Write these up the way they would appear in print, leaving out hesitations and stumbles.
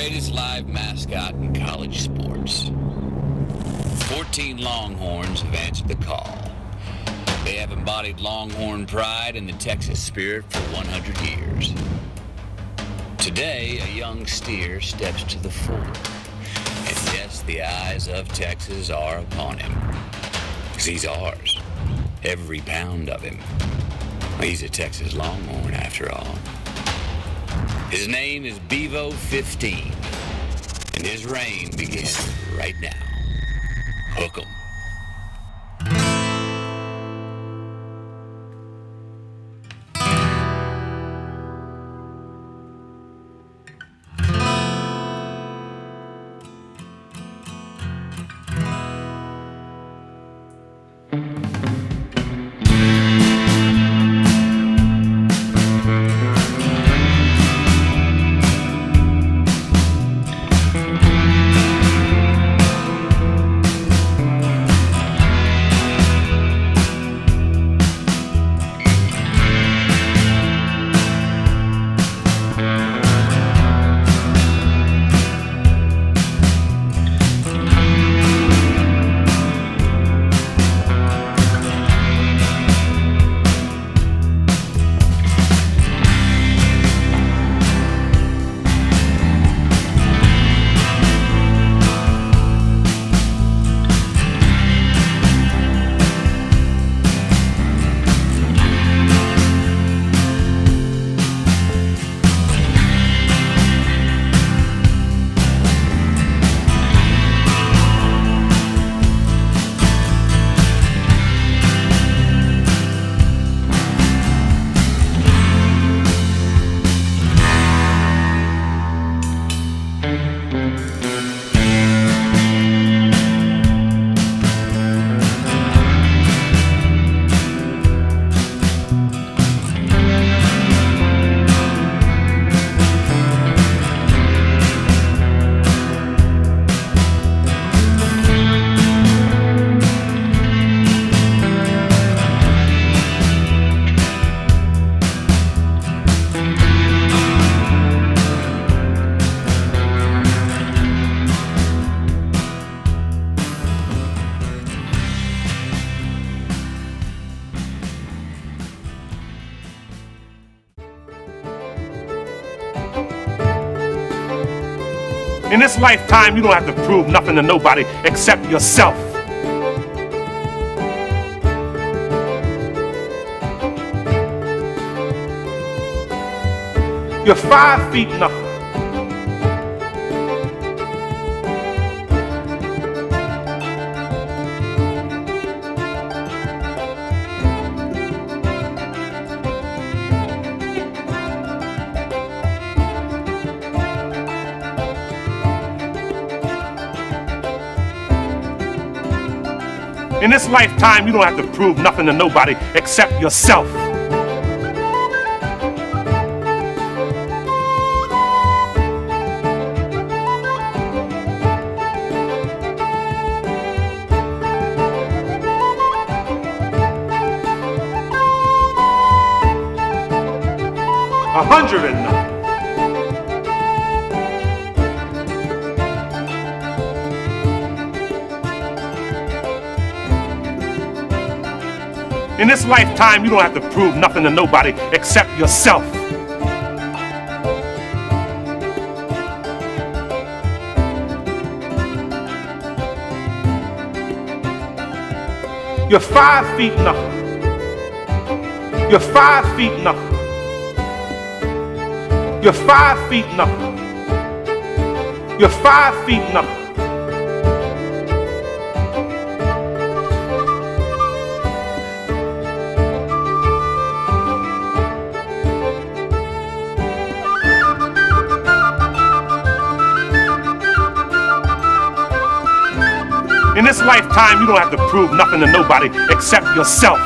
greatest live mascot in college sports. 14 Longhorns have answered the call. They have embodied Longhorn pride and the Texas spirit for 100 years. Today, a young steer steps to the fore. And yes, the eyes of Texas are upon him. 'Cause he's ours. Every pound of him. He's a Texas Longhorn, after all. His name is Bevo 15, and his reign begins right now. Hook 'em. In this lifetime, you don't have to prove nothing to nobody except yourself. You're 5 feet nothing. In this lifetime, you don't have to prove nothing to nobody except yourself. A 100 and nothing. In this lifetime, you don't have to prove nothing to nobody except yourself. You're 5 feet nothing. You're 5 feet nothing. You're 5 feet nothing. You're 5 feet nothing. In this lifetime, you don't have to prove nothing to nobody except yourself.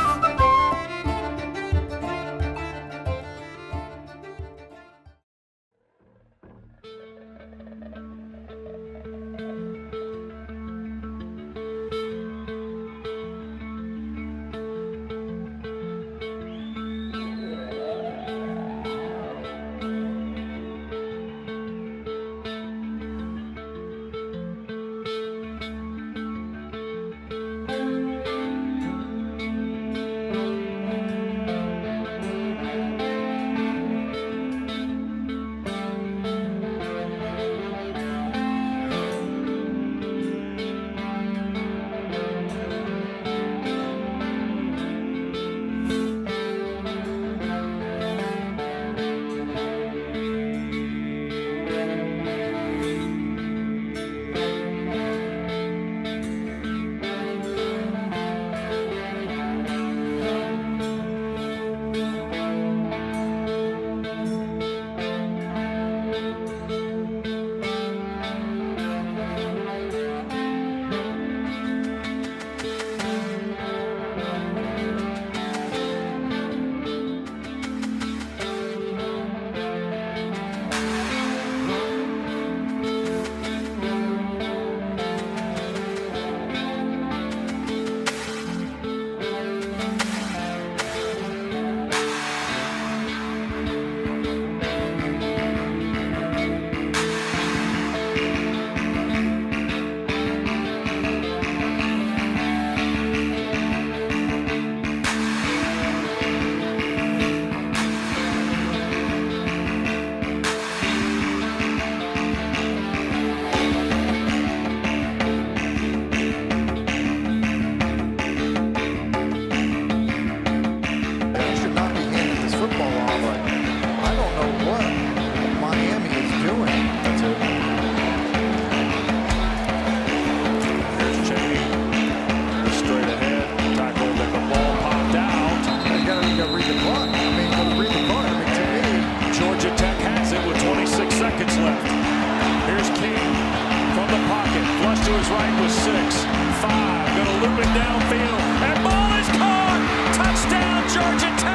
his right with 6. 5. Going to loop it downfield. And ball is caught. Touchdown, Georgia Tech.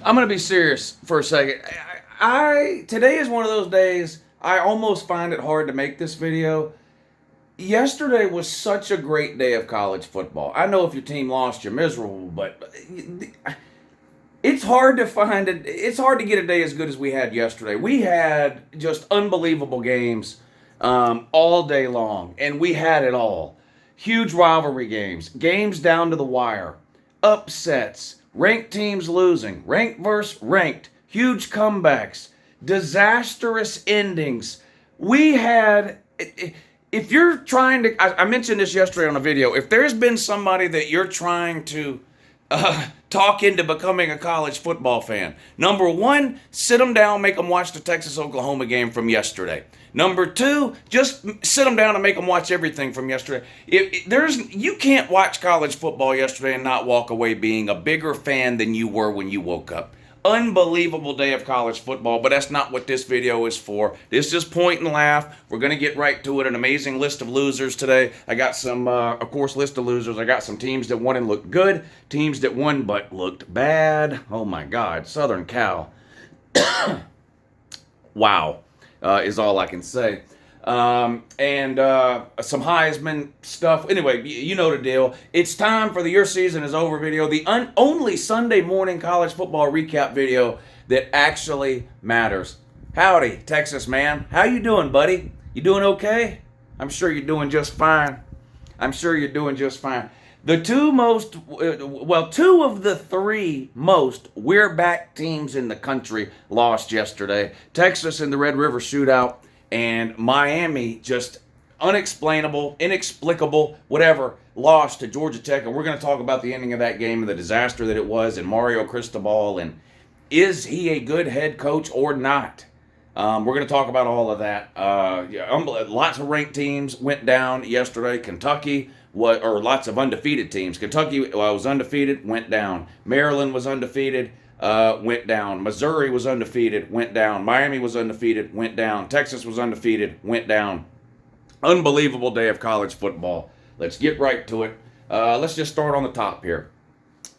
I'm going to be serious for a second. Today is one of those days I almost find it hard to make this video. Yesterday was such a great day of college football. I know if your team lost, you're miserable, but it's hard to find it. It's hard to get a day as good as we had yesterday. We had just unbelievable games all day long, and we had it all. Huge rivalry games, games down to the wire, upsets, ranked teams losing, ranked versus ranked, huge comebacks, disastrous endings. We had, if you're trying to, I mentioned this yesterday on a video, if there's been somebody that you're trying to talk into becoming a college football fan, number one, sit them down, make them watch the Texas-Oklahoma game from yesterday. Number two, just sit them down and make them watch everything from yesterday. You can't watch college football yesterday and not walk away being a bigger fan than you were when you woke up. Unbelievable day of college football, but that's not what this video is for. This is point and laugh. We're going to get right to it. An amazing list of losers today. I got some, of course, list of losers. I got some teams that won and looked good, teams that won but looked bad. Oh my God, Southern Cal. Wow. Is all I can say. And some Heisman stuff. Anyway, you know the deal. It's time for the Your Season Is Over video, the only Sunday morning college football recap video that actually matters. Howdy, Texas man. How you doing, buddy? You doing okay? I'm sure you're doing just fine. The two of the three most we're back teams in the country lost yesterday. Texas in the Red River Shootout, and Miami, just unexplainable, inexplicable, whatever, lost to Georgia Tech. And we're going to talk about the ending of that game and the disaster that it was, and Mario Cristobal, and is he a good head coach or not? We're going to talk about all of that. Lots of ranked teams went down yesterday. Kentucky, lots of undefeated teams. Kentucky was undefeated, went down. Maryland was undefeated, went down. Missouri was undefeated, went down. Miami was undefeated, went down. Texas was undefeated, went down. Unbelievable day of college football. Let's get right to it. Let's just start on the top here.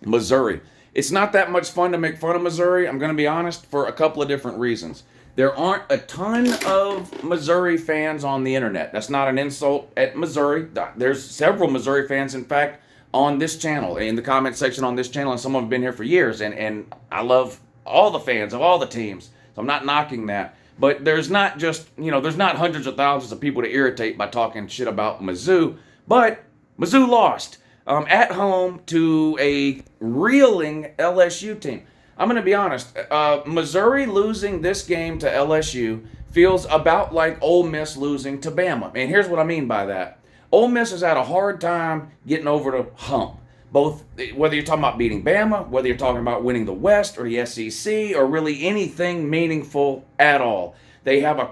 Missouri. It's not that much fun to make fun of Missouri, I'm going to be honest, for a couple of different reasons. There aren't a ton of Missouri fans on the internet. That's not an insult at Missouri. There's several Missouri fans, in fact, on this channel, in the comment section on this channel, and some of them have been here for years, and I love all the fans of all the teams, so I'm not knocking that. But there's not just, there's not hundreds of thousands of people to irritate by talking shit about Mizzou, but Mizzou lost at home to a reeling LSU team. I'm going to be honest, Missouri losing this game to LSU feels about like Ole Miss losing to Bama. And here's what I mean by that. Ole Miss has had a hard time getting over the hump. Both, whether you're talking about beating Bama, whether you're talking about winning the West or the SEC, or really anything meaningful at all. They have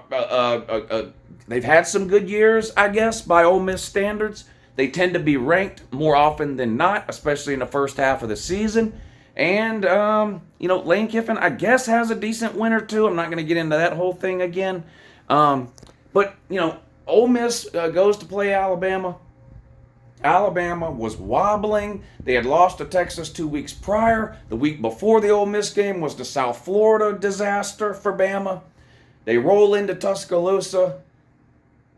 they've had some good years, I guess, by Ole Miss standards. They tend to be ranked more often than not, especially in the first half of the season. And, Lane Kiffin, I guess, has a decent win or two. I'm not going to get into that whole thing again. But, Ole Miss goes to play Alabama. Alabama was wobbling. They had lost to Texas 2 weeks prior. The week before the Ole Miss game was the South Florida disaster for Bama. They roll into Tuscaloosa,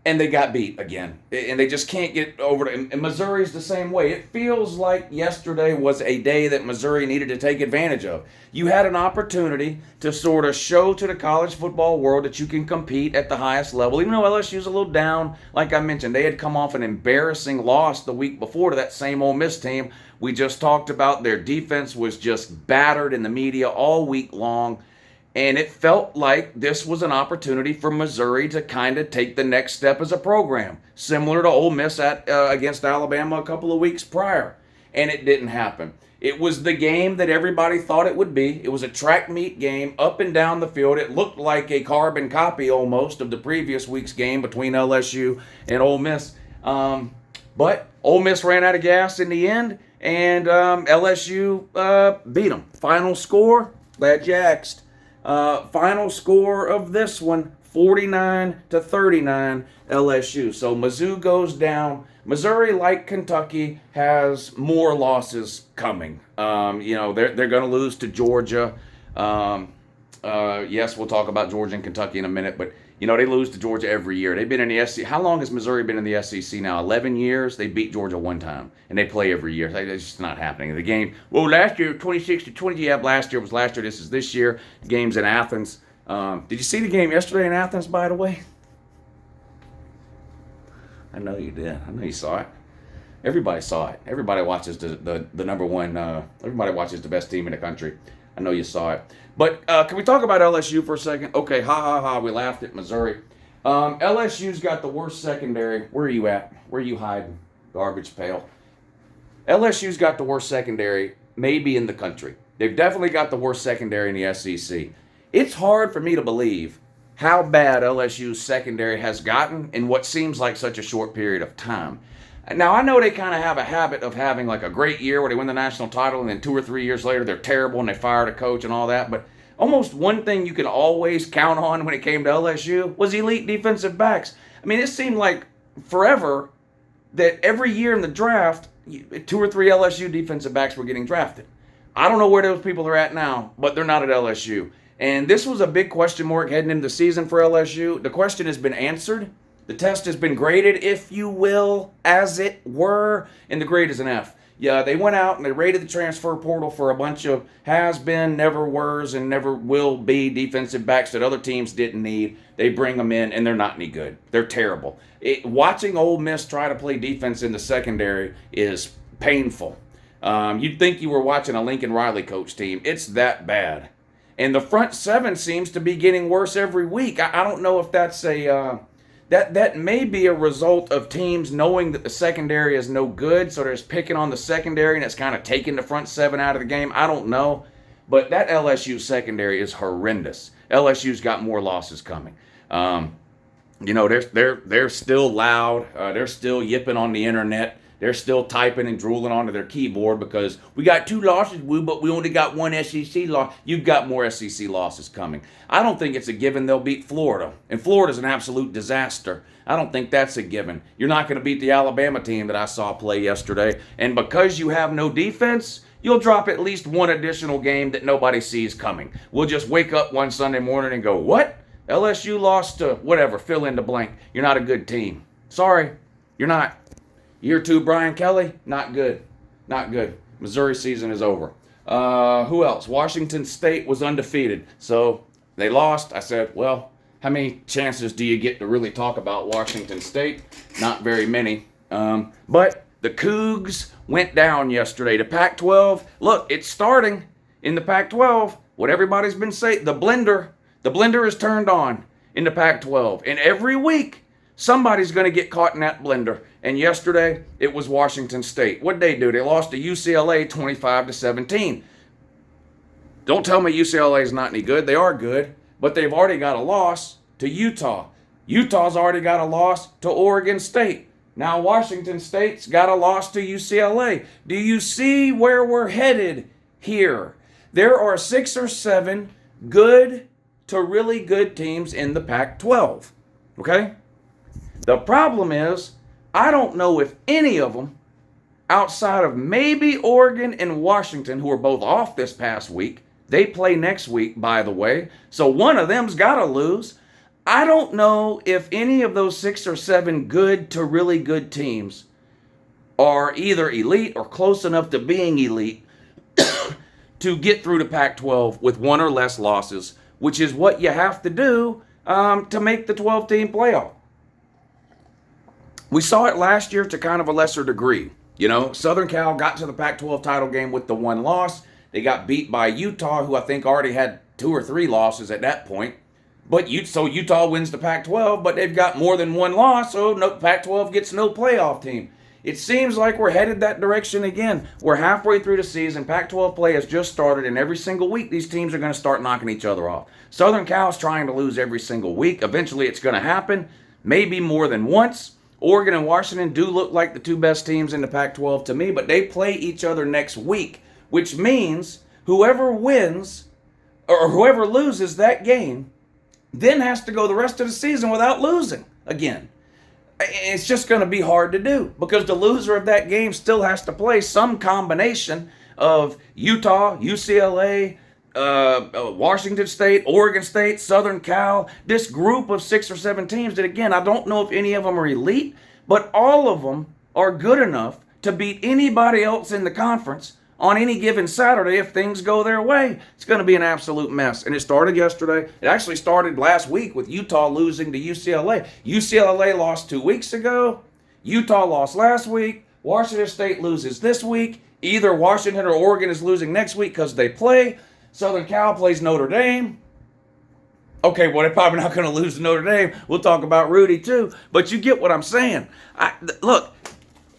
and they got beat again. And they just can't get over it. And Missouri's the same way. It feels like yesterday was a day that Missouri needed to take advantage of. You had an opportunity to sort of show to the college football world that you can compete at the highest level. Even though LSU's a little down, like I mentioned, they had come off an embarrassing loss the week before to that same Ole Miss team we just talked about. Their defense was just battered in the media all week long. And it felt like this was an opportunity for Missouri to kind of take the next step as a program, similar to Ole Miss against Alabama a couple of weeks prior. And it didn't happen. It was the game that everybody thought it would be. It was a track meet game up and down the field. It looked like a carbon copy almost of the previous week's game between LSU and Ole Miss. But Ole Miss ran out of gas in the end, and LSU beat them. Final score, glad you asked. Final score of this one, 49-39 LSU. So Mizzou goes down. Missouri, like Kentucky, has more losses coming. They're going to lose to Georgia. Yes, we'll talk about Georgia and Kentucky in a minute, but they lose to Georgia every year. They've been in the SEC. How long has Missouri been in the SEC now? 11 years. They beat Georgia one time, and they play every year. It's just not happening. The game, last year, 26-20. Yeah, last year was last year. This is this year. The game's in Athens. Did you see the game yesterday in Athens, by the way? I know you did. I know you saw it. Everybody saw it. Everybody watches the number one. Everybody watches the best team in the country. I know you saw it. But can we talk about LSU for a second? Okay, we laughed at Missouri. LSU's got the worst secondary. Where are you at? Where are you hiding? Garbage pail. LSU's got the worst secondary maybe in the country. They've definitely got the worst secondary in the SEC. It's hard for me to believe how bad LSU's secondary has gotten in what seems like such a short period of time. Now, I know they kind of have a habit of having like a great year where they win the national title and then 2 or 3 years later they're terrible and they fired a coach and all that. But almost one thing you can always count on when it came to LSU was elite defensive backs. I mean, it seemed like forever that every year in the draft, 2 or 3 LSU defensive backs were getting drafted. I don't know where those people are at now, but they're not at LSU. And this was a big question mark heading into the season for LSU. The question has been answered. The test has been graded, if you will, as it were, and the grade is an F. Yeah, they went out and they rated the transfer portal for a bunch of has-been, never-weres, and never-will-be defensive backs that other teams didn't need. They bring them in, and they're not any good. They're terrible. Watching Ole Miss try to play defense in the secondary is painful. You'd think you were watching a Lincoln Riley coach team. It's that bad. And the front seven seems to be getting worse every week. I don't know if that's that may be a result of teams knowing that the secondary is no good, so they're just picking on the secondary and it's kind of taking the front seven out of the game. I don't know. But that LSU secondary is horrendous. LSU's got more losses coming. They're still loud. They're still yipping on the internet. They're still typing and drooling onto their keyboard because we got 2 losses, but we only got 1 SEC loss. You've got more SEC losses coming. I don't think it's a given they'll beat Florida. And Florida's an absolute disaster. I don't think that's a given. You're not going to beat the Alabama team that I saw play yesterday. And because you have no defense, you'll drop at least 1 additional game that nobody sees coming. We'll just wake up one Sunday morning and go, what? LSU lost to whatever, fill in the blank. You're not a good team. Sorry, you're not. Year 2, Brian Kelly, not good. Not good. Missouri season is over. Who else? Washington State was undefeated. So they lost. I said, well, how many chances do you get to really talk about Washington State? Not very many. But the Cougs went down yesterday. The Pac-12, look, it's starting in the Pac-12. What everybody's been saying, the blender is turned on in the Pac-12. And every week, somebody's going to get caught in that blender. And yesterday, it was Washington State. What'd they do? They lost to UCLA 25-17. Don't tell me UCLA is not any good. They are good, but they've already got a loss to Utah. Utah's already got a loss to Oregon State. Now Washington State's got a loss to UCLA. Do you see where we're headed here? There are 6 or 7 good to really good teams in the Pac-12. Okay? The problem is, I don't know if any of them outside of maybe Oregon and Washington, who are both off this past week. They play next week, by the way. So one of them's got to lose. I don't know if any of those 6 or 7 good to really good teams are either elite or close enough to being elite to get through to Pac-12 with 1 or less losses, which is what you have to do to make the 12-team playoff. We saw it last year to kind of a lesser degree. You know, Southern Cal got to the Pac-12 title game with the 1 loss. They got beat by Utah, who I think already had 2 or 3 losses at that point. So Utah wins the Pac-12, but they've got more than 1 loss, so no, Pac-12 gets no playoff team. It seems like we're headed that direction again. We're halfway through the season. Pac-12 play has just started, and every single week these teams are going to start knocking each other off. Southern Cal's trying to lose every single week. Eventually it's going to happen, maybe more than once. Oregon and Washington do look like the 2 best teams in the Pac-12 to me, but they play each other next week, which means whoever wins or whoever loses that game then has to go the rest of the season without losing again. It's just going to be hard to do because the loser of that game still has to play some combination of Utah, UCLA, Washington State, Oregon State, Southern Cal, this group of 6 or 7 teams that, again, I don't know if any of them are elite, but all of them are good enough to beat anybody else in the conference on any given Saturday if things go their way. It's going to be an absolute mess. And it started yesterday. It actually started last week with Utah losing to UCLA. UCLA lost 2 weeks ago. Utah lost last week. Washington State loses this week. Either Washington or Oregon is losing next week because they play. Southern Cal plays Notre Dame. Okay, well, they're probably not going to lose to Notre Dame. We'll talk about Rudy too. But you get what I'm saying. Look,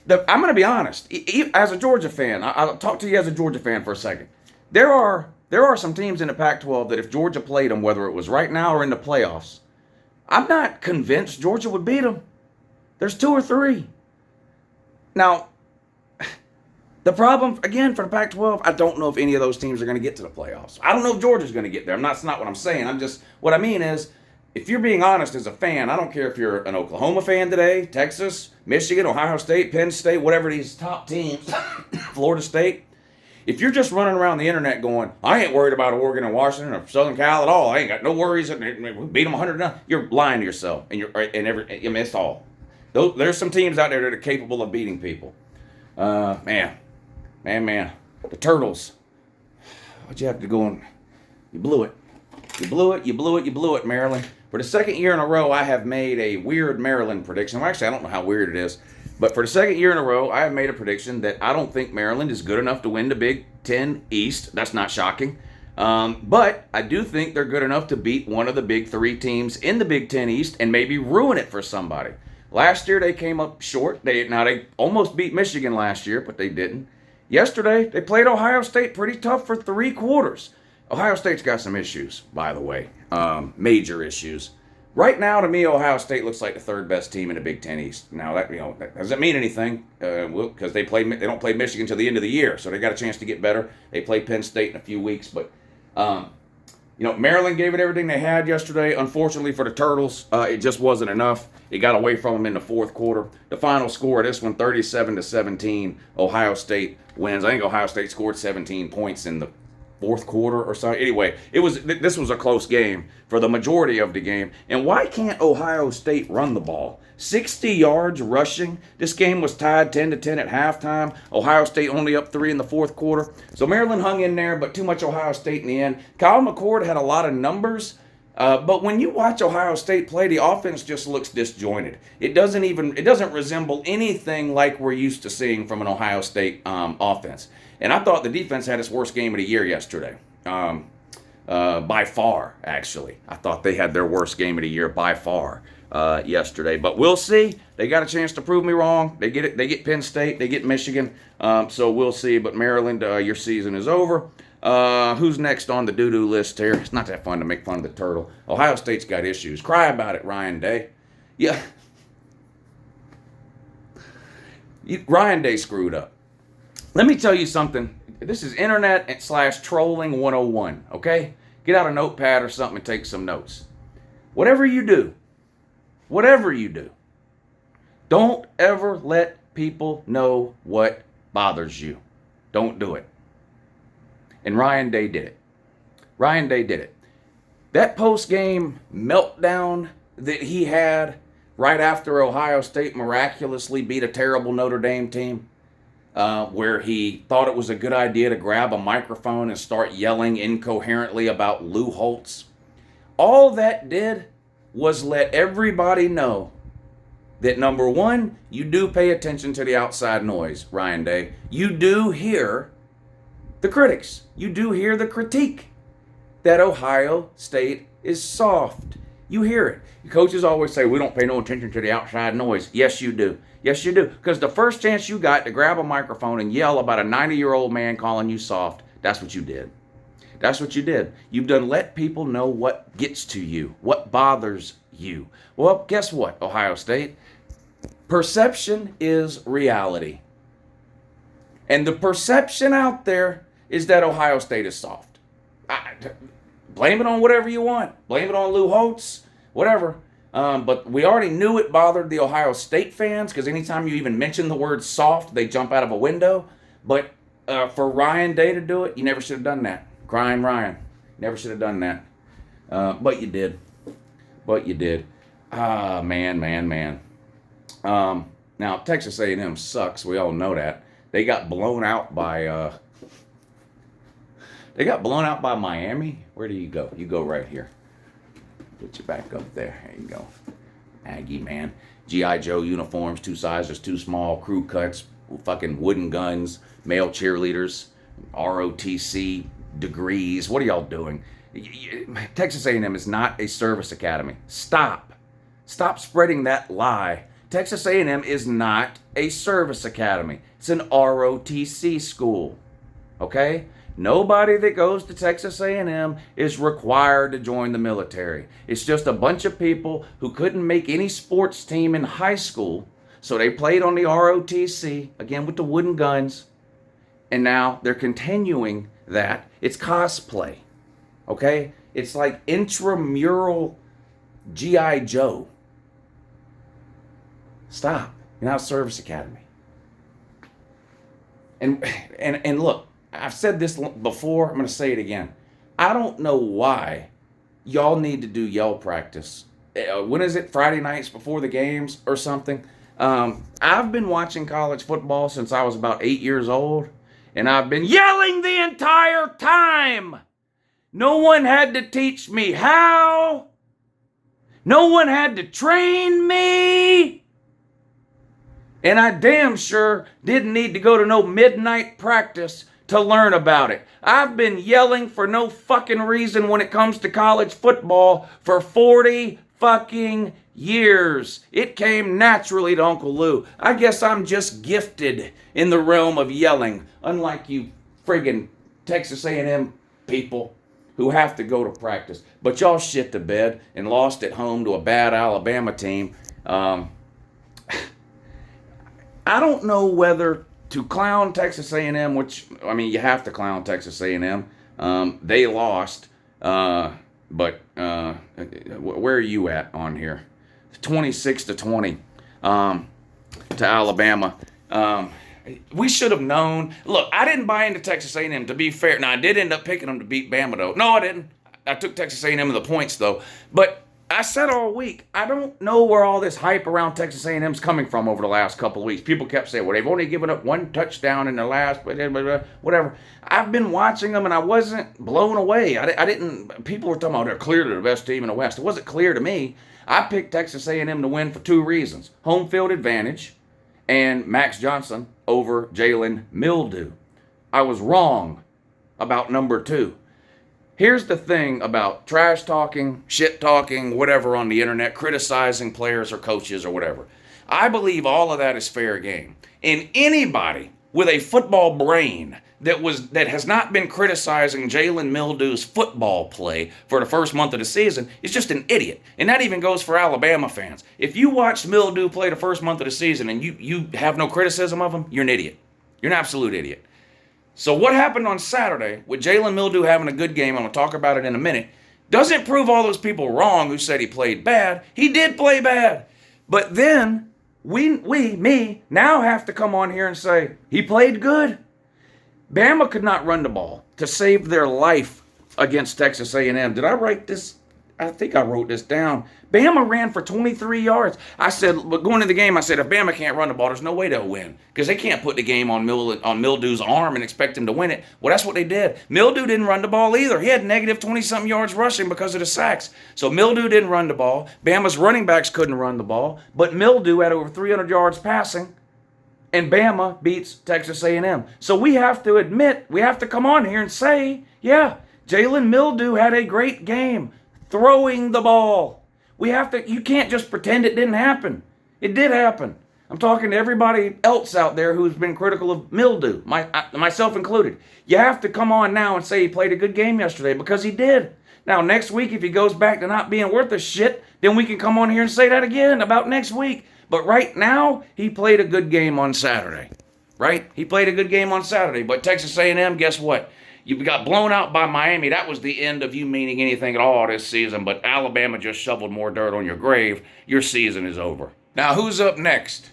I'm going to be honest. As a Georgia fan, I'll talk to you as a Georgia fan for a second. There are some teams in the Pac-12 that if Georgia played them, whether it was right now or in the playoffs, I'm not convinced Georgia would beat them. There's 2 or 3. Now, the problem, again, for the Pac-12, I don't know if any of those teams are going to get to the playoffs. I don't know if Georgia's going to get there. That's not what I'm saying. What I mean is, if you're being honest as a fan, I don't care if you're an Oklahoma fan today, Texas, Michigan, Ohio State, Penn State, whatever these top teams, Florida State. If you're just running around the internet going, I ain't worried about Oregon and Washington or Southern Cal at all. I ain't got no worries. We beat them 100-0. You're lying to yourself. It's all. There's some teams out there that are capable of beating people. Man. The Turtles. What'd you have to go on? You blew it. You blew it, Maryland. For the second year in a row, I have made a weird Maryland prediction. Well, actually, I don't know how weird it is. But for the second year in a row, I have made a prediction that I don't think Maryland is good enough to win the Big Ten East. That's not shocking. But I do think they're good enough to beat one of the big 3 teams in the Big Ten East and maybe ruin it for somebody. Last year, they came up short. They almost beat Michigan last year, but they didn't. Yesterday, they played Ohio State pretty tough for 3 quarters. Ohio State's got some issues, by the way, major issues. Right now, to me, Ohio State looks like the 3rd best team in the Big Ten East. Now, that doesn't mean anything because they don't play Michigan until the end of the year, so they got a chance to get better. They play Penn State in a few weeks, but Maryland gave it everything they had yesterday. Unfortunately for the Turtles, it just wasn't enough. It got away from them in the 4th quarter. The final score of this one, 37-17. Ohio State wins. I think Ohio State scored 17 points in the 4th quarter or so. Anyway, this was a close game for the majority of the game. And why can't Ohio State run the ball? 60 yards rushing. This game was tied 10-10 at halftime. Ohio State only up 3 in the 4th quarter. So Maryland hung in there, but too much Ohio State in the end. Kyle McCord had a lot of numbers. But when you watch Ohio State play, the offense just looks disjointed. It doesn't resemble anything like we're used to seeing from an Ohio State offense. And I thought the defense had its worst game of the year yesterday. By far, actually. I thought they had their worst game of the year by far yesterday. But we'll see. They got a chance to prove me wrong. They get it. They get Penn State. They get Michigan. So we'll see. But Maryland, your season is over. Who's next on the doo-doo list here? It's not that fun to make fun of the turtle. Ohio State's got issues. Cry about it, Ryan Day. Yeah. Ryan Day screwed up. Let me tell you something. This is internet/trolling 101, okay? Get out a notepad or something and take some notes. Whatever you do, don't ever let people know what bothers you, don't do it. And Ryan Day did it. Ryan Day did it. That post-game meltdown that he had right after Ohio State miraculously beat a terrible Notre Dame team, where he thought it was a good idea to grab a microphone and start yelling incoherently about Lou Holtz. All that did was let everybody know that, number one, you do pay attention to the outside noise, Ryan Day. You do hear the critics. You do hear the critique that Ohio State is soft. You hear it. Coaches always say, we don't pay no attention to the outside noise. Yes, you do. Yes, you do. Because the first chance you got to grab a microphone and yell about a 90-year-old man calling you soft, that's what you did. That's what you did. You've done let people know what gets to you, what bothers you. Well, guess what, Ohio State? Perception is reality. And the perception out there is that Ohio State is soft. Blame it on whatever you want. Blame it on Lou Holtz, whatever. But we already knew it bothered the Ohio State fans, because anytime you even mention the word soft, they jump out of a window. But for Ryan Day to do it, you never should have done that. Crying Ryan. Never should have done that. But you did. But you did. Man. Now, Texas A&M sucks. We all know that. They got blown out by... They got blown out by Miami. Where do you go? You go right here. Put you back up there. There you go. Aggie, man. G.I. Joe uniforms, 2 sizes too small, crew cuts, fucking wooden guns, male cheerleaders, ROTC degrees. What are y'all doing? Texas A&M is not a service academy. Stop. Stop spreading that lie. Texas A&M is not a service academy. It's an ROTC school. Okay? Nobody that goes to Texas A&M is required to join the military. It's just a bunch of people who couldn't make any sports team in high school, so they played on the ROTC, again with the wooden guns, and now they're continuing that. It's cosplay, okay? It's like intramural G.I. Joe. Stop. You're not a service academy. And look, I've said this before, I'm going to say it again. I don't know why y'all need to do yell practice. When is it? Friday nights before the games or something? I've been watching college football since I was about 8 years old, and I've been yelling the entire time. No one had to teach me how. No one had to train me. And I damn sure didn't need to go to no midnight practice to learn about it. I've been yelling for no fucking reason when it comes to college football for 40 fucking years. It came naturally to Uncle Lou. I guess I'm just gifted in the realm of yelling, unlike you friggin' Texas A&M people who have to go to practice. But y'all shit the bed and lost at home to a bad Alabama team. I don't know whether to clown Texas A&M, which, I mean, you have to clown Texas A&M. They lost, but where are you at on here? 26-20 to Alabama. We should have known. Look, I didn't buy into Texas A&M, to be fair. Now, I did end up picking them to beat Bama, though. No, I didn't. I took Texas A&M in the points, though. But I said all week, I don't know where all this hype around Texas A&M's coming from over the last couple of weeks. People kept saying, well, they've only given up 1 touchdown in the last, whatever. I've been watching them, and I wasn't blown away. I didn't, people were talking about they're clearly the best team in the West. It wasn't clear to me. I picked Texas A&M to win for 2 reasons. Home field advantage and Max Johnson over Jalen Mildew. I was wrong about number 2. Here's the thing about trash talking, shit talking, whatever on the internet, criticizing players or coaches or whatever. I believe all of that is fair game. And anybody with a football brain that has not been criticizing Jalen Mildew's football play for the first month of the season is just an idiot. And that even goes for Alabama fans. If you watched Mildew play the first month of the season and you have no criticism of him, you're an idiot. You're an absolute idiot. So what happened on Saturday with Jalen Mildew having a good game, I'm going to talk about it in a minute, doesn't prove all those people wrong who said he played bad. He did play bad. But then me, now have to come on here and say, he played good. Bama could not run the ball to save their life against Texas A&M. Did I write this? I think I wrote this down. Bama ran for 23 yards. I said, going into the game, I said, if Bama can't run the ball, there's no way they'll win. Because they can't put the game on Mildew's arm and expect him to win it. Well, that's what they did. Mildew didn't run the ball either. He had negative 20-something yards rushing because of the sacks. So Mildew didn't run the ball. Bama's running backs couldn't run the ball. But Mildew had over 300 yards passing. And Bama beats Texas A&M. So we have to admit, we have to come on here and say, yeah, Jalen Mildew had a great game throwing the ball. You can't just pretend it didn't happen. It did happen. I'm talking to everybody else out there who's been critical of Mildew, myself included. You have to come on now and say he played a good game yesterday, because he did. Now, next week, if he goes back to not being worth a shit, then we can come on here and say that again about next week. But right now, he played a good game on Saturday. Right? He played a good game on Saturday. But Texas A&M, guess what? You got blown out by Miami. That was the end of you meaning anything at all this season. But Alabama just shoveled more dirt on your grave. Your season is over. Now, who's up next?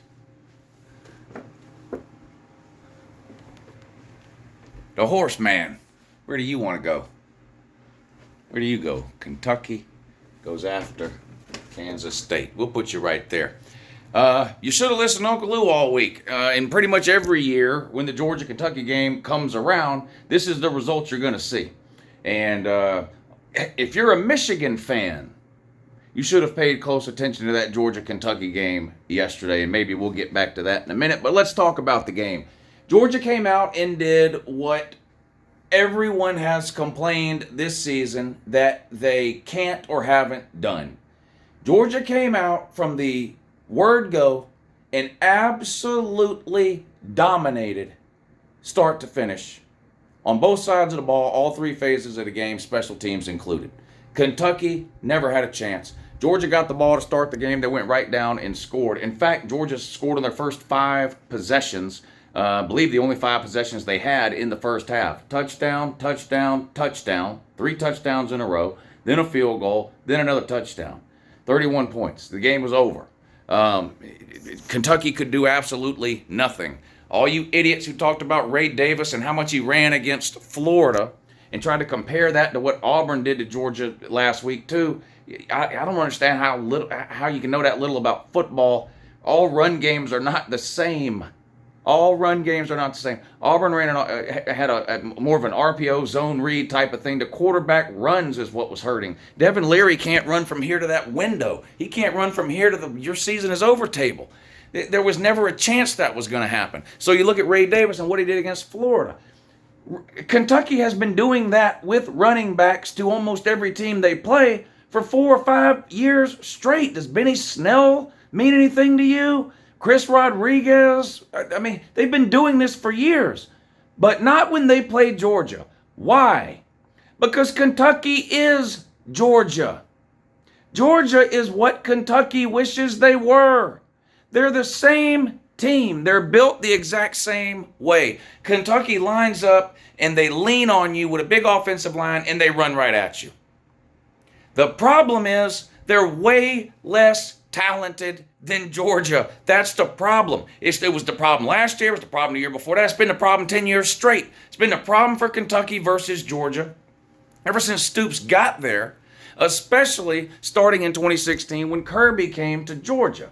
The Horseman. Where do you want to go? Where do you go? Kentucky goes after Kansas State. We'll put you right there. You should have listened to Uncle Lou all week. And pretty much every year when the Georgia-Kentucky game comes around, this is the result you're going to see. And if you're a Michigan fan, you should have paid close attention to that Georgia-Kentucky game yesterday. And maybe we'll get back to that in a minute. But let's talk about the game. Georgia came out and did what everyone has complained this season that they can't or haven't done. Georgia came out from the word go and absolutely dominated start to finish on both sides of the ball, all three phases of the game, special teams included. Kentucky never had a chance. Georgia got the ball to start the game. They went right down and scored. In fact, Georgia scored on their first 5 possessions. I believe the only 5 possessions they had in the first half. Touchdown, touchdown, touchdown. 3 touchdowns in a row. Then a field goal. Then another touchdown. 31 points. The game was over. Kentucky could do absolutely nothing. All you idiots who talked about Ray Davis and how much he ran against Florida and tried to compare that to what Auburn did to Georgia last week too, I don't understand how you can know that little about football. All run games are not the same. All run games are not the same. Auburn had a more of an RPO zone read type of thing. The quarterback runs is what was hurting. Devin Leary can't run from here to that window. He can't run from here to your season is over table. There was never a chance that was going to happen. So you look at Ray Davis and what he did against Florida. Kentucky has been doing that with running backs to almost every team they play for 4 or 5 years straight. Does Benny Snell mean anything to you? Chris Rodriguez, I mean, they've been doing this for years, but not when they play Georgia. Why? Because Kentucky is Georgia. Georgia is what Kentucky wishes they were. They're the same team. They're built the exact same way. Kentucky lines up and they lean on you with a big offensive line and they run right at you. The problem is they're way less talented than Georgia. That's the problem. It was the problem last year. It was the problem the year before that. It's been the problem 10 years straight. It's been the problem for Kentucky versus Georgia ever since Stoops got there, especially starting in 2016 when Kirby came to Georgia.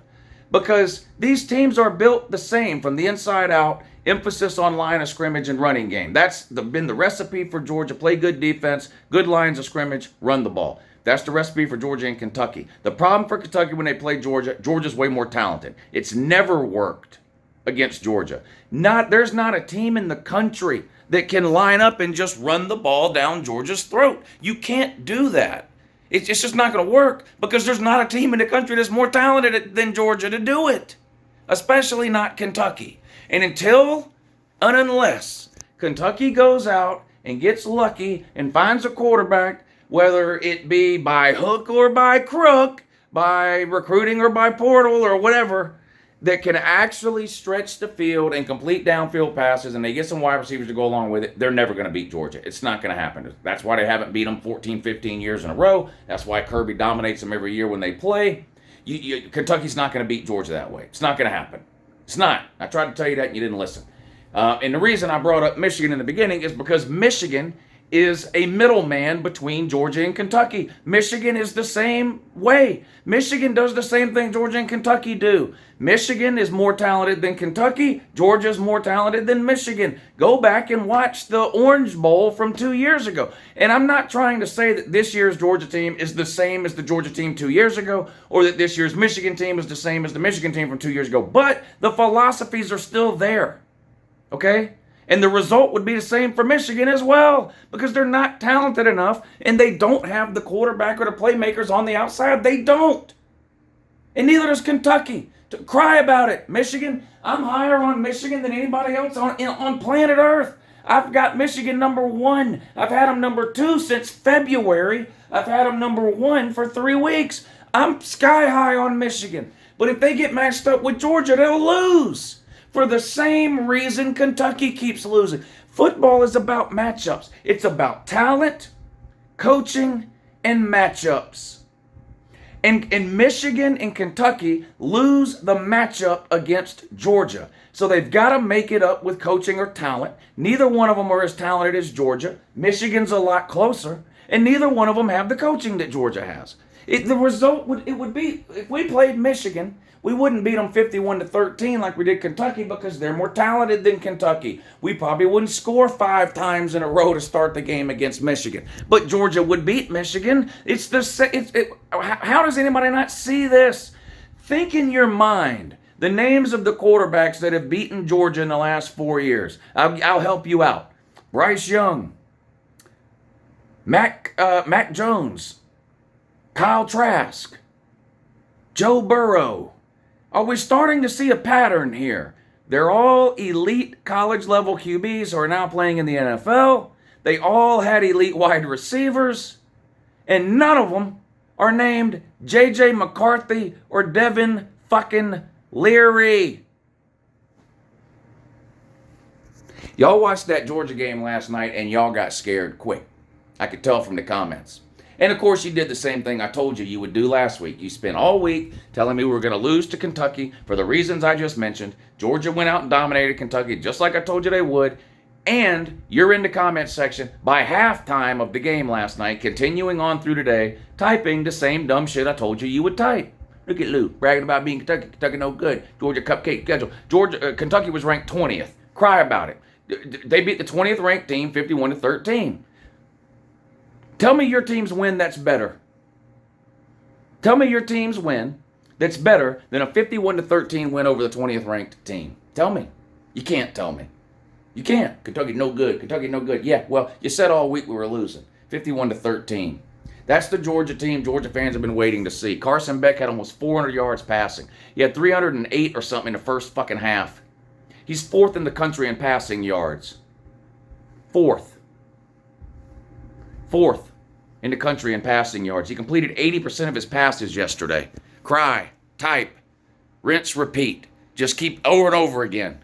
Because these teams are built the same from the inside out, emphasis on line of scrimmage and running game. That's been the recipe for Georgia. Play good defense, good lines of scrimmage, run the ball. That's the recipe for Georgia and Kentucky. The problem for Kentucky when they play Georgia, Georgia's way more talented. It's never worked against Georgia. There's not a team in the country that can line up and just run the ball down Georgia's throat. You can't do that. It's just not going to work because there's not a team in the country that's more talented than Georgia to do it, especially not Kentucky. And unless Kentucky goes out and gets lucky and finds a quarterback, whether it be by hook or by crook, by recruiting or by portal or whatever, that can actually stretch the field and complete downfield passes, and they get some wide receivers to go along with it, they're never going to beat Georgia. It's not going to happen. That's why they haven't beat them 14, 15 years in a row. That's why Kirby dominates them every year when they play. Kentucky's not going to beat Georgia that way. It's not going to happen. It's not. I tried to tell you that and you didn't listen. And the reason I brought up Michigan in the beginning is because Michigan is a middleman between Georgia and Kentucky. Michigan is the same way. Michigan does the same thing Georgia and Kentucky do. Michigan is more talented than Kentucky. Georgia is more talented than Michigan. Go back and watch the Orange Bowl from 2 years ago. And I'm not trying to say that this year's Georgia team is the same as the Georgia team 2 years ago, or that this year's Michigan team is the same as the Michigan team from 2 years ago. But the philosophies are still there. Okay? And the result would be the same for Michigan as well, because they're not talented enough and they don't have the quarterback or the playmakers on the outside. They don't. And neither does Kentucky. To cry about it. Michigan, I'm higher on Michigan than anybody else on planet Earth. I've got Michigan number 1. I've had them number 2 since February. I've had them number 1 for 3 weeks. I'm sky high on Michigan. But if they get matched up with Georgia, they'll lose. For the same reason Kentucky keeps losing. Football is about matchups. It's about talent, coaching, and matchups. And Michigan and Kentucky lose the matchup against Georgia. So they've got to make it up with coaching or talent. Neither one of them are as talented as Georgia. Michigan's a lot closer. And neither one of them have the coaching that Georgia has. The result would be, if we played Michigan, we wouldn't beat them 51-13 like we did Kentucky because they're more talented than Kentucky. We probably wouldn't score 5 times in a row to start the game against Michigan. But Georgia would beat Michigan. How does anybody not see this? Think in your mind the names of the quarterbacks that have beaten Georgia in the last 4 years. I'll help you out. Bryce Young, Mac Jones, Kyle Trask, Joe Burrow. Are we starting to see a pattern here? They're all elite college level QBs who are now playing in the NFL. They all had elite wide receivers. And none of them are named J.J. McCarthy or Devin fucking Leary. Y'all watched that Georgia game last night and y'all got scared quick. I could tell from the comments. And of course, you did the same thing I told you would do last week. You spent all week telling me we were going to lose to Kentucky for the reasons I just mentioned. Georgia went out and dominated Kentucky just like I told you they would. And you're in the comment section by halftime of the game last night, continuing on through today, typing the same dumb shit I told you would type. Look at Lou, bragging about being Kentucky. Kentucky no good. Georgia cupcake schedule. Kentucky was ranked 20th. Cry about it. They beat the 20th ranked team 51-13. Tell me your team's win that's better. Tell me your team's win that's better than a 51-13 win over the 20th ranked team. Tell me. You can't tell me. You can't. Kentucky no good. Kentucky no good. Yeah, well, you said all week we were losing. 51-13. That's the Georgia team Georgia fans have been waiting to see. Carson Beck had almost 400 yards passing. He had 308 or something in the first fucking half. He's 4th in the country in passing yards. 4th in the country in passing yards. He completed 80% of his passes yesterday. Cry, type, rinse, repeat. Just keep over and over again.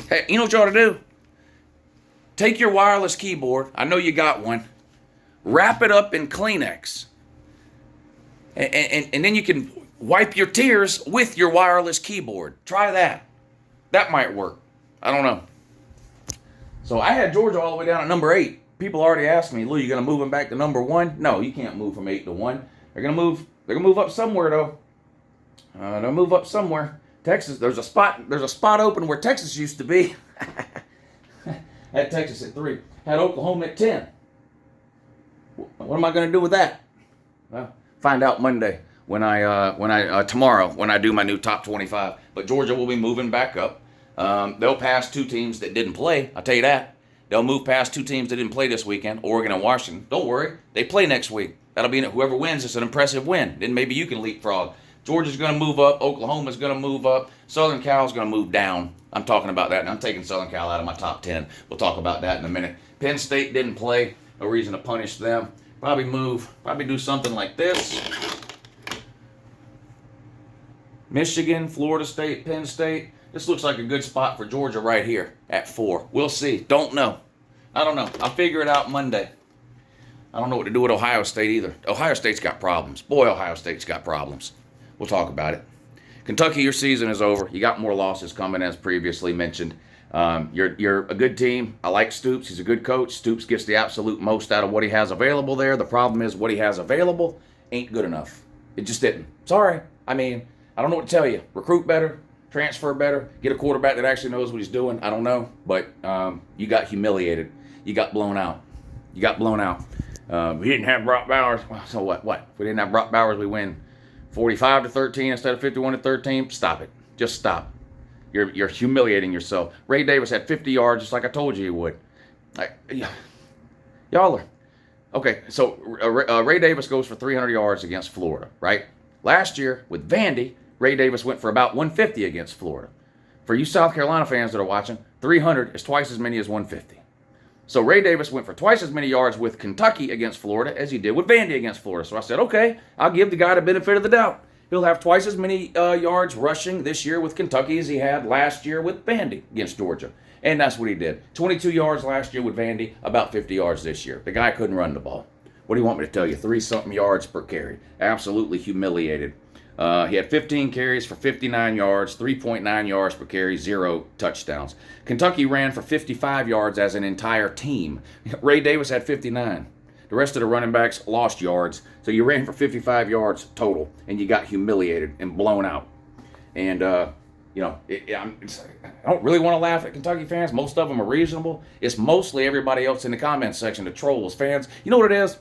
Hey, you know what you ought to do? Take your wireless keyboard. I know you got one. Wrap it up in Kleenex. And then you can wipe your tears with your wireless keyboard. Try that. That might work. I don't know. So I had Georgia all the way down at number 8. People already asked me, Lou, you going to move them back to number 1? No, you can't move from 8 to 1. They're going to move up somewhere, though. They'll move up somewhere. Texas, there's a spot open where Texas used to be. Had Texas at 3. Had Oklahoma at 10. What am I going to do with that? Well, find out Monday tomorrow when I do my new top 25. But Georgia will be moving back up. They'll pass 2 teams that didn't play. I'll tell you that. They'll move past 2 teams that didn't play this weekend, Oregon and Washington. Don't worry, they play next week. That'll be whoever wins. It's an impressive win. Then maybe you can leapfrog. Georgia's going to move up. Oklahoma's going to move up. Southern Cal's going to move down. I'm talking about that, and I'm taking Southern Cal out of my top 10. We'll talk about that in a minute. Penn State didn't play. No reason to punish them. Probably do something like this. Michigan, Florida State, Penn State. This looks like a good spot for Georgia right here at 4. We'll see. Don't know. I don't know. I'll figure it out Monday. I don't know what to do with Ohio State either. Ohio State's got problems. Boy, Ohio State's got problems. We'll talk about it. Kentucky, your season is over. You got more losses coming, as previously mentioned. You're a good team. I like Stoops. He's a good coach. Stoops gets the absolute most out of what he has available there. The problem is what he has available ain't good enough. It just didn't. Sorry. I mean, I don't know what to tell you. Recruit better, transfer better, get a quarterback that actually knows what he's doing. I don't know, but you got humiliated. You got blown out. We didn't have Brock Bowers. Well, so what? If we didn't have Brock Bowers, we win 45-13 instead of 51-13. Stop it. Just stop. You're humiliating yourself. Ray Davis had 50 yards, just like I told you he would. Y'all are okay. So Ray Davis goes for 300 yards against Florida, right? Last year with Vandy, Ray Davis went for about 150 against Florida. For you South Carolina fans that are watching, 300 is twice as many as 150. So Ray Davis went for twice as many yards with Kentucky against Florida as he did with Vandy against Florida. So I said, okay, I'll give the guy the benefit of the doubt. He'll have twice as many yards rushing this year with Kentucky as he had last year with Vandy against Georgia. And that's what he did. 22 yards last year with Vandy, about 50 yards this year. The guy couldn't run the ball. What do you want me to tell you? 3-something yards per carry. Absolutely humiliated. He had 15 carries for 59 yards, 3.9 yards per carry, 0 touchdowns. Kentucky ran for 55 yards as an entire team. Ray Davis had 59. The rest of the running backs lost yards. So you ran for 55 yards total, and you got humiliated and blown out. And, I don't really want to laugh at Kentucky fans. Most of them are reasonable. It's mostly everybody else in the comments section, the trolls, fans. You know what it is?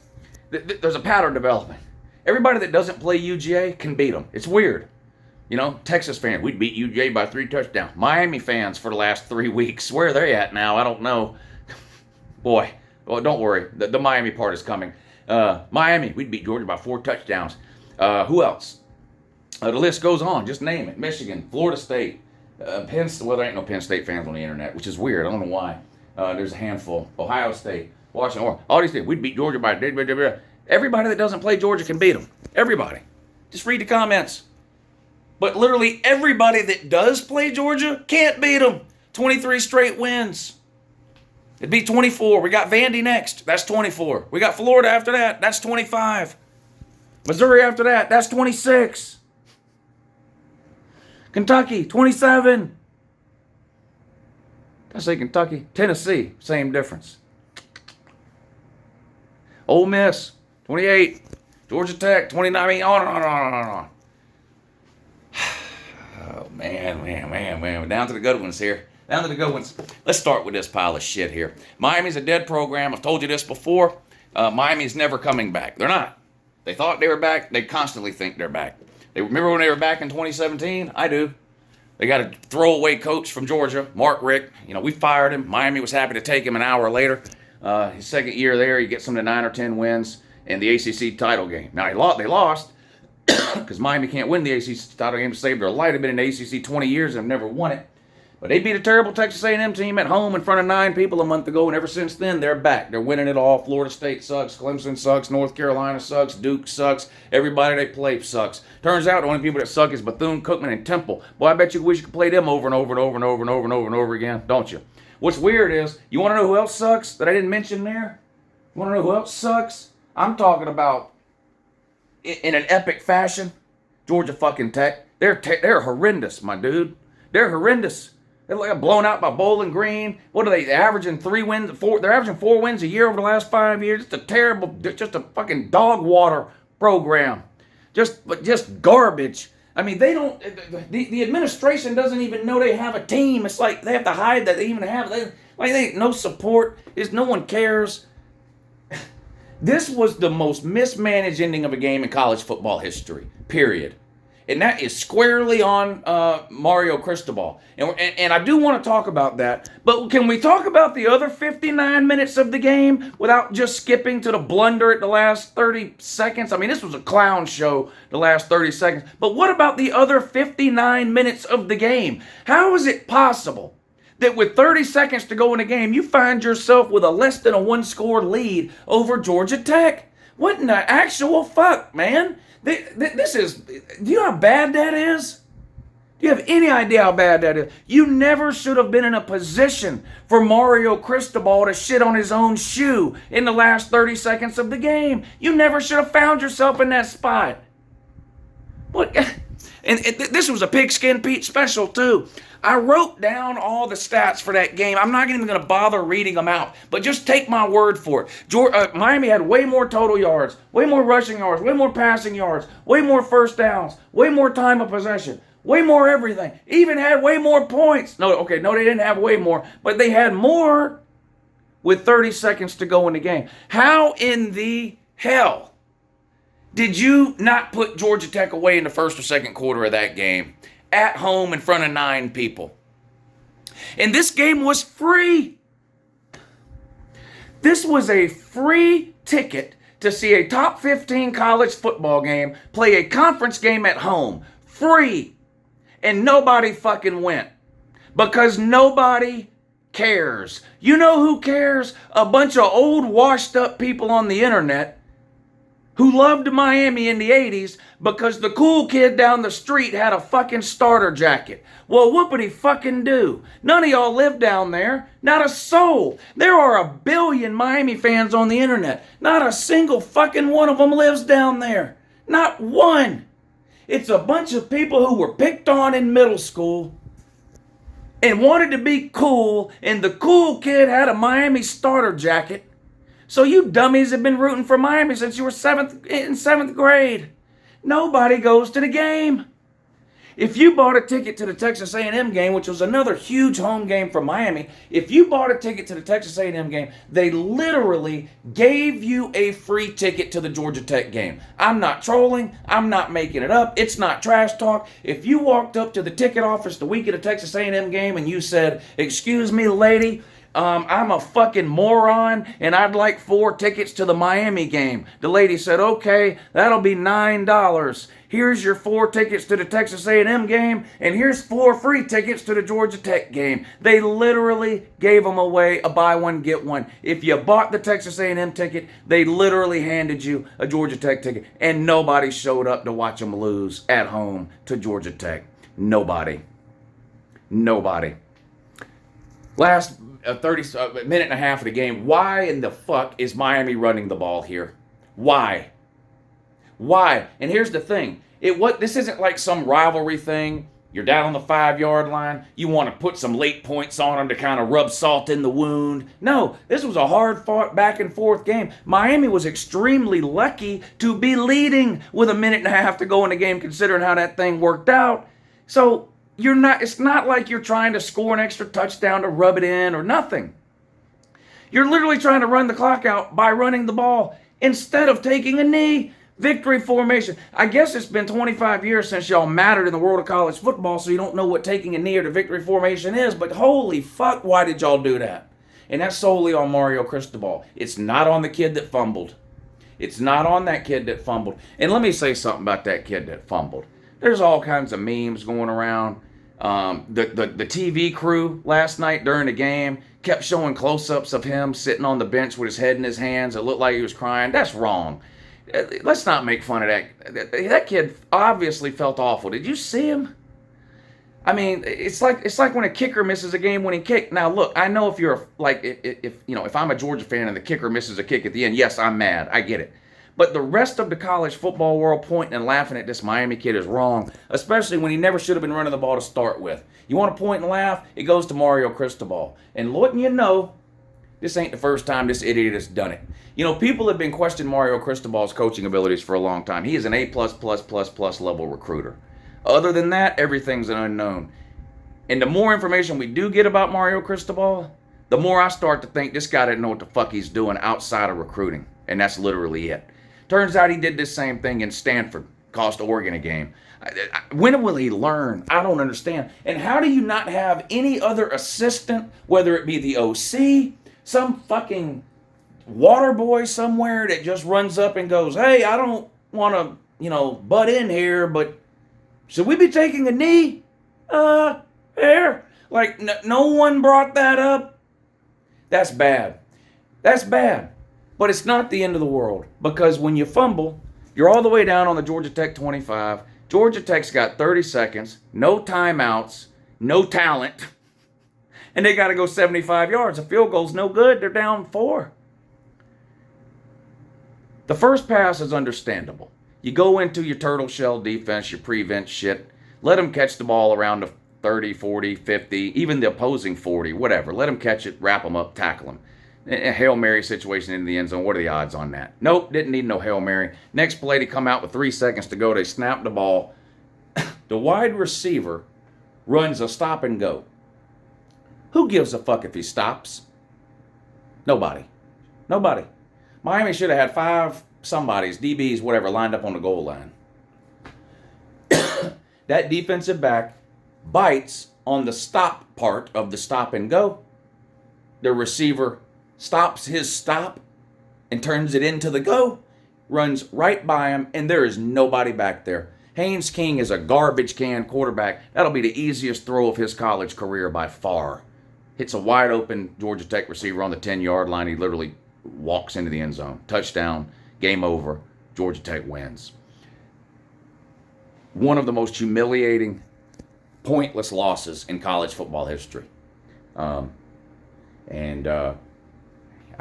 There's a pattern developing. Everybody that doesn't play UGA can beat them. It's weird. Texas fans, we'd beat UGA by 3 touchdowns. Miami fans for the last 3 weeks, where are they at now? I don't know. Boy, well, don't worry. The Miami part is coming. Miami, we'd beat Georgia by 4 touchdowns. Who else? The list goes on. Just name it. Michigan, Florida State, Penn State. Well, there ain't no Penn State fans on the internet, which is weird. I don't know why. There's a handful. Ohio State, Washington, Oregon. All these things. We'd beat Georgia by... Everybody that doesn't play Georgia can beat them. Everybody. Just read the comments. But literally everybody that does play Georgia can't beat them. 23 straight wins. It'd be 24. We got Vandy next. That's 24. We got Florida after that. That's 25. Missouri after that. That's 26. Kentucky, 27. I say Kentucky. Tennessee, same difference. Ole Miss, 28. Georgia Tech, 29. I mean, on and on. Oh, man. We're down to the good ones here. Let's start with this pile of shit here. Miami's a dead program. I've told you this before. Miami's never coming back. They're not. They thought they were back. They constantly think they're back. They remember when they were back in 2017? I do. They got a throwaway coach from Georgia, Mark Richt. We fired him. Miami was happy to take him an hour later. His second year there, he gets them to 9 or 10 wins in the ACC title game. Now, they lost because Miami can't win the ACC title game to save their life. They've been in the ACC 20 years and have never won it. But they beat a terrible Texas A&M team at home in front of 9 people a month ago, and ever since then, they're back. They're winning it all. Florida State sucks. Clemson sucks. North Carolina sucks. Duke sucks. Everybody they play sucks. Turns out the only people that suck is Bethune-Cookman and Temple. Boy, I bet you wish you could play them over and over again, don't you? What's weird is, you want to know who else sucks that I didn't mention there? You want to know who else sucks? I'm talking about, in an epic fashion, Georgia fucking Tech. They're horrendous, my dude. They're horrendous. They're like blown out by Bowling Green. What are they averaging? 3 wins? 4? They're averaging 4 wins a year over the last 5 years. It's a terrible, just a fucking dog water program. Just garbage. I mean, they don't. The administration doesn't even know they have a team. It's like they have to hide that they even have. They ain't no support. No one cares. This was the most mismanaged ending of a game in college football history. Period. And that is squarely on Mario Cristobal. And I do want to talk about that. But can we talk about the other 59 minutes of the game without just skipping to the blunder at the last 30 seconds? I mean, this was a clown show, the last 30 seconds. But what about the other 59 minutes of the game? How is it possible that with 30 seconds to go in the game, you find yourself with a less than a 1-score lead over Georgia Tech? What in the actual fuck, man? This is, do you know how bad that is? Do you have any idea how bad that is? You never should have been in a position for Mario Cristobal to shit on his own shoe in the last 30 seconds of the game. You never should have found yourself in that spot. What? And this was a Pigskin Pete special, too. I wrote down all the stats for that game. I'm not even going to bother reading them out, but just take my word for it. Miami had way more total yards, way more rushing yards, way more passing yards, way more first downs, way more time of possession, way more everything. Even had way more points. No, they didn't have way more, but they had more with 30 seconds to go in the game. How in the hell did you not put Georgia Tech away in the first or second quarter of that game? At home in front of 9 people. And this game was free. This was a free ticket to see a top 15 college football game play a conference game at home. Free. And nobody fucking went. Because nobody cares. You know who cares? A bunch of old washed up people on the internet who loved Miami in the 80s because the cool kid down the street had a fucking starter jacket. Well, what would he fucking do? None of y'all live down there. Not a soul. There are 1 billion Miami fans on the internet. Not a single fucking one of them lives down there. Not one. It's a bunch of people who were picked on in middle school and wanted to be cool, and the cool kid had a Miami starter jacket. So you dummies have been rooting for Miami since you were in seventh grade. Nobody goes to the game. If you bought a ticket to the Texas A&M game, which was another huge home game for Miami, if you bought a ticket to the Texas A&M game, they literally gave you a free ticket to the Georgia Tech game. I'm not trolling. I'm not making it up. It's not trash talk. If you walked up to the ticket office the week of the Texas A&M game and you said, "Excuse me, lady, I'm a fucking moron and I'd like 4 tickets to the Miami game." The lady said, "Okay, that'll be $9. Here's your 4 tickets to the Texas A&M game, and here's 4 free tickets to the Georgia Tech game." They literally gave them away, a buy one, get one. If you bought the Texas A&M ticket, they literally handed you a Georgia Tech ticket, and nobody showed up to watch them lose at home to Georgia Tech. Nobody. Last minute and a half of the game, why in the fuck is Miami running the ball here? Why? And here's the thing. This isn't like some rivalry thing. You're down on the 5-yard line. You want to put some late points on them to kind of rub salt in the wound. No, this was a hard-fought back-and-forth game. Miami was extremely lucky to be leading with a minute and a half to go in the game, considering how that thing worked out. So it's not like you're trying to score an extra touchdown to rub it in or nothing. You're literally trying to run the clock out by running the ball instead of taking a knee. Victory formation. I guess it's been 25 years since y'all mattered in the world of college football, so you don't know what taking a knee or the victory formation is, but holy fuck, why did y'all do that? And that's solely on Mario Cristobal. It's not on the kid that fumbled. It's not on that kid that fumbled. And let me say something about that kid that fumbled. There's all kinds of memes going around. The TV crew last night during the game kept showing close-ups of him sitting on the bench with his head in his hands. It looked like he was crying. That's wrong. Let's not make fun of that. That kid obviously felt awful. Did you see him? I mean, it's like when a kicker misses a game-winning kick. Now, look, I know if I'm a Georgia fan and the kicker misses a kick at the end, yes, I'm mad. I get it. But the rest of the college football world pointing and laughing at this Miami kid is wrong, especially when he never should have been running the ball to start with. You want to point and laugh? It goes to Mario Cristobal. And letting you know, this ain't the first time this idiot has done it. You know, people have been questioning Mario Cristobal's coaching abilities for a long time. He is an A+++ level recruiter. Other than that, everything's an unknown. And the more information we do get about Mario Cristobal, the more I start to think this guy didn't know what the fuck he's doing outside of recruiting. And that's literally it. Turns out he did this same thing in Stanford. Cost Oregon a game. When will he learn? I don't understand. And how do you not have any other assistant, whether it be the OC, some fucking water boy somewhere that just runs up and goes, "Hey, I don't want to, butt in here, but should we be taking a knee? Here?" Like, no one brought that up. That's bad. That's bad. But it's not the end of the world, because when you fumble, you're all the way down on the Georgia Tech 25. Georgia Tech's got 30 seconds, no timeouts, no talent, and they got to go 75 yards. A field goal's no good. They're down 4. The first pass is understandable. You go into your turtle shell defense, your prevent shit. Let them catch the ball around the 30, 40, 50, even the opposing 40, whatever. Let them catch it, wrap them up, tackle them. A Hail Mary situation in the end zone. What are the odds on that? Nope, didn't need no Hail Mary. Next play, they come out with 3 seconds to go. They snap the ball. The wide receiver runs a stop and go. Who gives a fuck if he stops? Nobody. Miami should have had 5 somebodies, DBs, whatever, lined up on the goal line. That defensive back bites on the stop part of the stop and go. The receiver stops his stop and turns it into the go, runs right by him, and there is nobody back there. Haynes King is a garbage can quarterback. That'll be the easiest throw of his college career by far. Hits a wide open Georgia Tech receiver on the 10-yard line. He literally walks into the end zone. Touchdown, game over, Georgia Tech wins. One of the most humiliating, pointless losses in college football history. I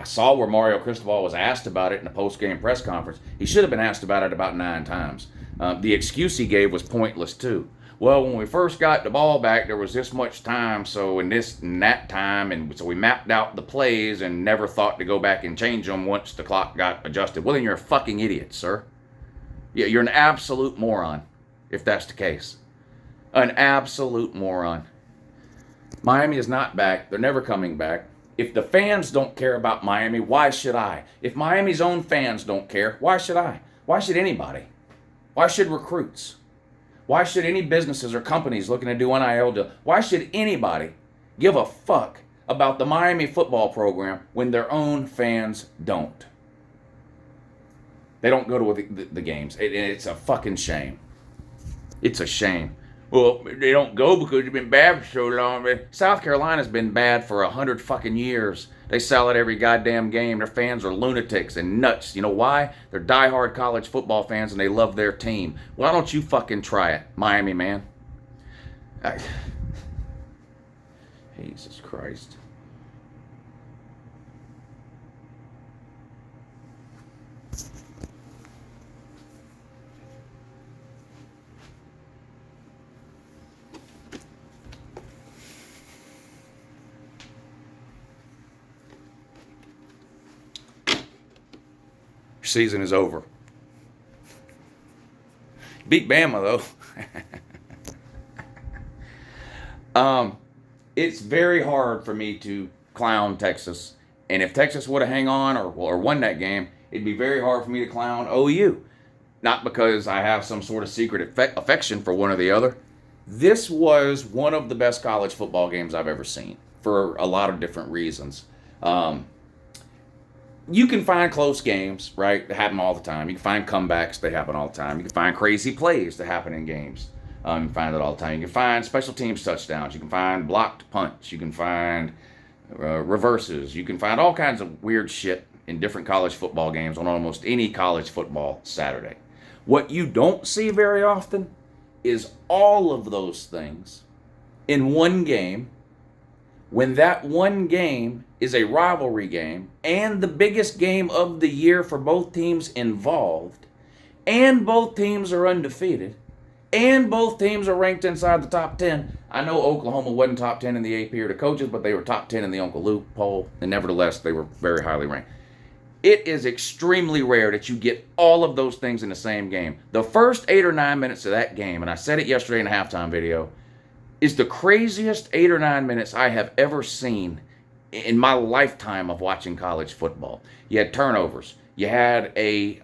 saw where Mario Cristobal was asked about it in a post-game press conference. He should have been asked about it about 9 times. The excuse he gave was pointless too. Well, when we first got the ball back, there was this much time, so in this and that time, and so we mapped out the plays and never thought to go back and change them once the clock got adjusted. Well, then you're a fucking idiot, sir. Yeah, you're an absolute moron, if that's the case. An absolute moron. Miami is not back. They're never coming back. If the fans don't care about Miami, why should I? If Miami's own fans don't care, why should I? Why should anybody? Why should recruits? Why should any businesses or companies looking to do NIL deal? Why should anybody give a fuck about the Miami football program when their own fans don't? They don't go to the games. It's a fucking shame. It's a shame. Well, they don't go because it's been bad for so long. South Carolina's been bad for 100 fucking years. They sell it every goddamn game. Their fans are lunatics and nuts. You know why? They're diehard college football fans and they love their team. Why don't you fucking try it, Miami, man? Jesus Christ. Season is over. Beat Bama though. It's very hard for me to clown Texas, and if Texas would have hung on or won that game, it'd be very hard for me to clown OU. Not because I have some sort of secret affection for one or the other. This was one of the best college football games I've ever seen for a lot of different reasons. You can find close games, right? They happen all the time. You can find comebacks. They happen all the time. You can find crazy plays that happen in games. You can find it all the time. You can find special teams touchdowns. You can find blocked punts. You can find reverses. You can find all kinds of weird shit in different college football games on almost any college football Saturday. What you don't see very often is all of those things in one game, when that one game is a rivalry game and the biggest game of the year for both teams involved, and both teams are undefeated, and both teams are ranked inside the top 10. I know Oklahoma wasn't top 10 in the AP or the coaches, but they were top 10 in the Uncle Luke poll, and nevertheless, they were very highly ranked. It is extremely rare that you get all of those things in the same game. The first 8 or 9 minutes of that game, and I said it yesterday in a halftime video, is the craziest 8 or 9 minutes I have ever seen in my lifetime of watching college football. You had turnovers. You had a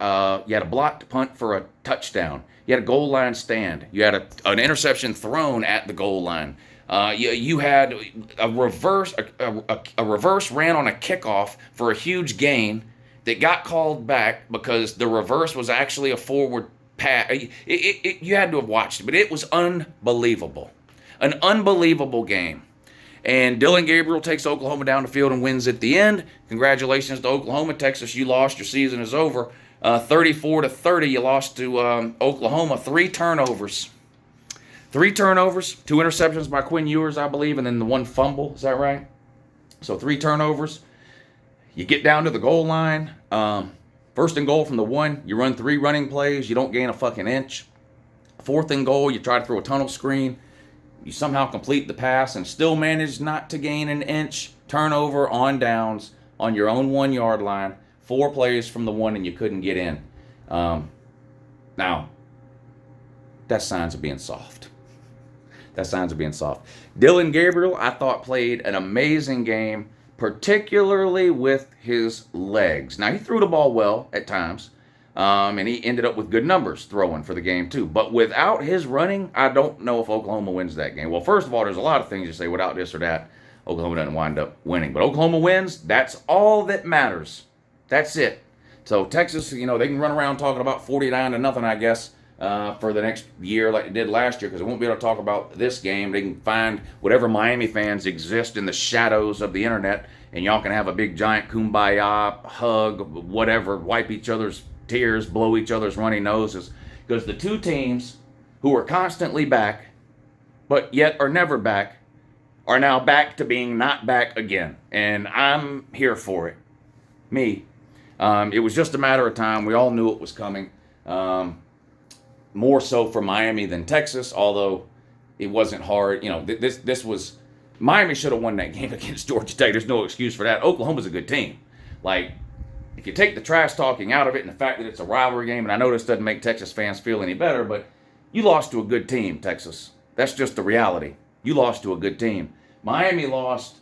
blocked punt for a touchdown. You had a goal line stand. You had an interception thrown at the goal line. You had a reverse ran on a kickoff for a huge gain that got called back because the reverse was actually a forward pass. You had to have watched it, but it was unbelievable. An unbelievable game. And Dylan Gabriel takes Oklahoma down the field and wins at the end. Congratulations to Oklahoma. Texas, you lost. Your season is over. 34-30, you lost to Oklahoma. 3 turnovers. 3 turnovers. 2 interceptions by Quinn Ewers, I believe, and then the 1 fumble. Is that right? So 3 turnovers. You get down to the goal line. First and goal from the 1, you run 3 running plays, you don't gain a fucking inch. Fourth and goal, you try to throw a tunnel screen, you somehow complete the pass and still manage not to gain an inch. Turnover on downs on your own 1 yard line. 4 plays from the 1 and you couldn't get in. Now, that's signs of being soft. That's signs of being soft. Dylan Gabriel, I thought, played an amazing game, particularly with his legs. Now, he threw the ball well at times, and he ended up with good numbers throwing for the game, too. But without his running, I don't know if Oklahoma wins that game. Well, first of all, there's a lot of things you say without this or that, Oklahoma doesn't wind up winning. But Oklahoma wins, that's all that matters. That's it. So Texas, they can run around talking about 49-0, I guess, for the next year like they did last year, because they won't be able to talk about this game. They can find whatever Miami fans exist in the shadows of the internet, and y'all can have a big giant kumbaya, hug, whatever, wipe each other's tears, blow each other's runny noses. Because the two teams who are constantly back, but yet are never back, are now back to being not back again. And I'm here for it. Me. It was just a matter of time. We all knew it was coming. More so for Miami than Texas, although it wasn't hard. This was... Miami should have won that game against Georgia Tech. There's no excuse for that. Oklahoma's a good team. Like, if you take the trash talking out of it and the fact that it's a rivalry game, and I know this doesn't make Texas fans feel any better, but you lost to a good team, Texas. That's just the reality. You lost to a good team. Miami lost...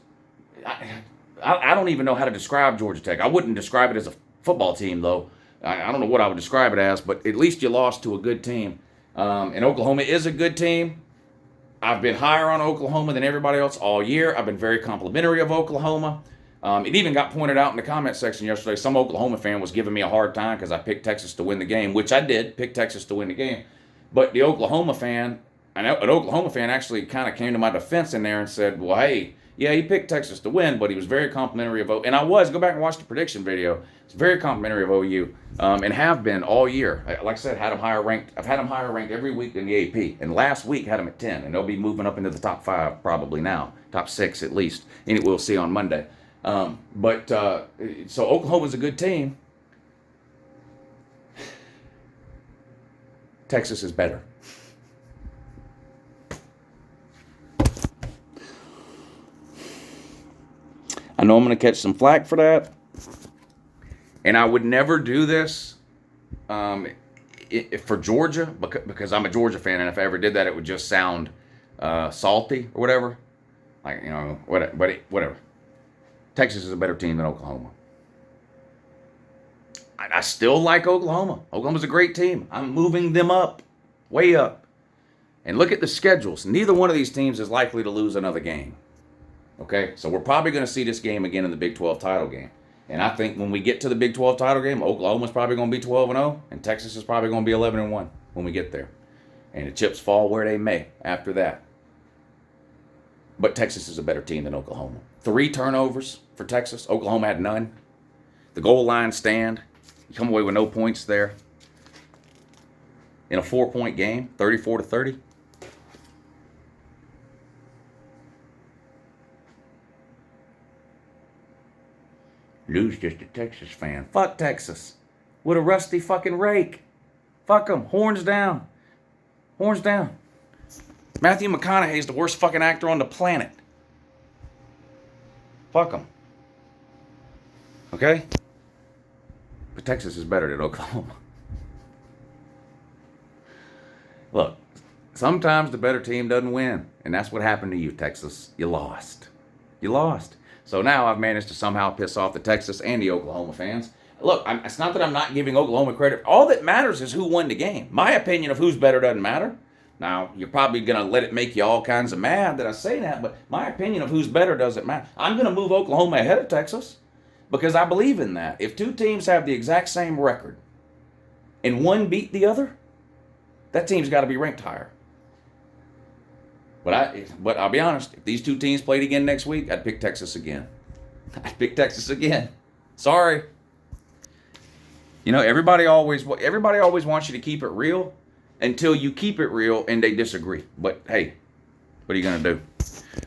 I don't even know how to describe Georgia Tech. I wouldn't describe it as a football team, though. I don't know what I would describe it as, but at least you lost to a good team. And Oklahoma is a good team. I've been higher on Oklahoma than everybody else all year. I've been very complimentary of Oklahoma. It even got pointed out in the comment section yesterday. Some Oklahoma fan was giving me a hard time because I picked Texas to win the game, which I did, pick Texas to win the game. But the Oklahoma fan, an Oklahoma fan actually kind of came to my defense in there and said, well, hey, yeah, he picked Texas to win, but he was very complimentary of OU. And go back and watch the prediction video. It's very complimentary of OU, and have been all year. Like I said, had them higher ranked. I've had them higher ranked every week in the AP. And last week had them at 10, and they'll be moving up into the top 5 probably now, top 6 at least. And we'll see on Monday. So Oklahoma's a good team. Texas is better. I know I'm going to catch some flack for that. And I would never do this for Georgia because I'm a Georgia fan. And if I ever did that, it would just sound salty or whatever. Like, whatever. Texas is a better team than Oklahoma. I still like Oklahoma. Oklahoma's a great team. I'm moving them up, way up. And look at the schedules. Neither one of these teams is likely to lose another game. Okay, so we're probably going to see this game again in the Big 12 title game. And I think when we get to the Big 12 title game, Oklahoma's probably going to be 12-0, and Texas is probably going to be 11-1 when we get there. And the chips fall where they may after that. But Texas is a better team than Oklahoma. 3 turnovers for Texas. Oklahoma had none. The goal line stand. You come away with no points there. In a 4-point game, 34-30. Lou's just a Texas fan. Fuck Texas. With a rusty fucking rake. Fuck them. Horns down. Horns down. Matthew McConaughey's the worst fucking actor on the planet. Fuck him. Okay? But Texas is better than Oklahoma. Look, sometimes the better team doesn't win. And that's what happened to you, Texas. You lost. You lost. So now I've managed to somehow piss off the Texas and the Oklahoma fans. Look, it's not that I'm not giving Oklahoma credit. All that matters is who won the game. My opinion of who's better doesn't matter. Now, you're probably going to let it make you all kinds of mad that I say that, but my opinion of who's better doesn't matter. I'm going to move Oklahoma ahead of Texas because I believe in that. If two teams have the exact same record and one beat the other, that team's got to be ranked higher. But I'll be honest, if these two teams played again next week, I'd pick Texas again. I'd pick Texas again. Sorry. Everybody always wants you to keep it real until you keep it real and they disagree. But hey, what are you going to do?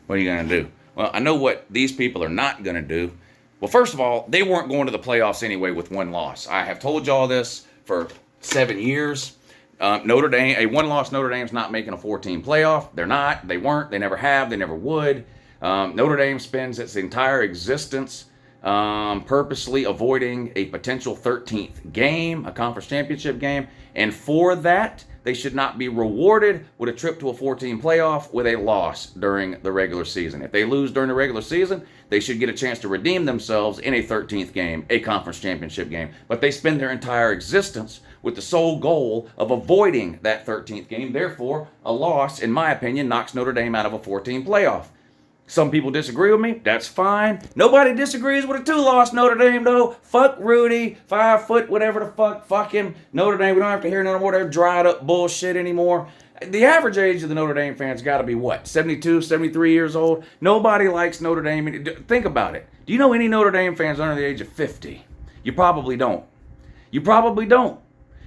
What are you going to do? Well, I know what these people are not going to do. Well, first of all, they weren't going to the playoffs anyway with one loss. I have told y'all this for 7 years. Notre Dame, a one-loss Notre Dame's not making a 14 playoff. They're not. They weren't. They never have. They never would. Notre Dame spends its entire existence purposely avoiding a potential 13th game, a conference championship game, and for that, they should not be rewarded with a trip to a 14 playoff with a loss during the regular season. If they lose during the regular season, they should get a chance to redeem themselves in a 13th game, a conference championship game. But they spend their entire existence with the sole goal of avoiding that 13th game. Therefore, a loss, in my opinion, knocks Notre Dame out of a 14 playoff. Some people disagree with me. That's fine. Nobody disagrees with a 2-loss Notre Dame, though. Fuck Rudy, 5 foot, whatever the fuck. Fuck him. Notre Dame, we don't have to hear no more of that dried up bullshit anymore. The average age of the Notre Dame fans got to be what? 72, 73 years old? Nobody likes Notre Dame. Think about it. Do you know any Notre Dame fans under the age of 50? You probably don't. You probably don't.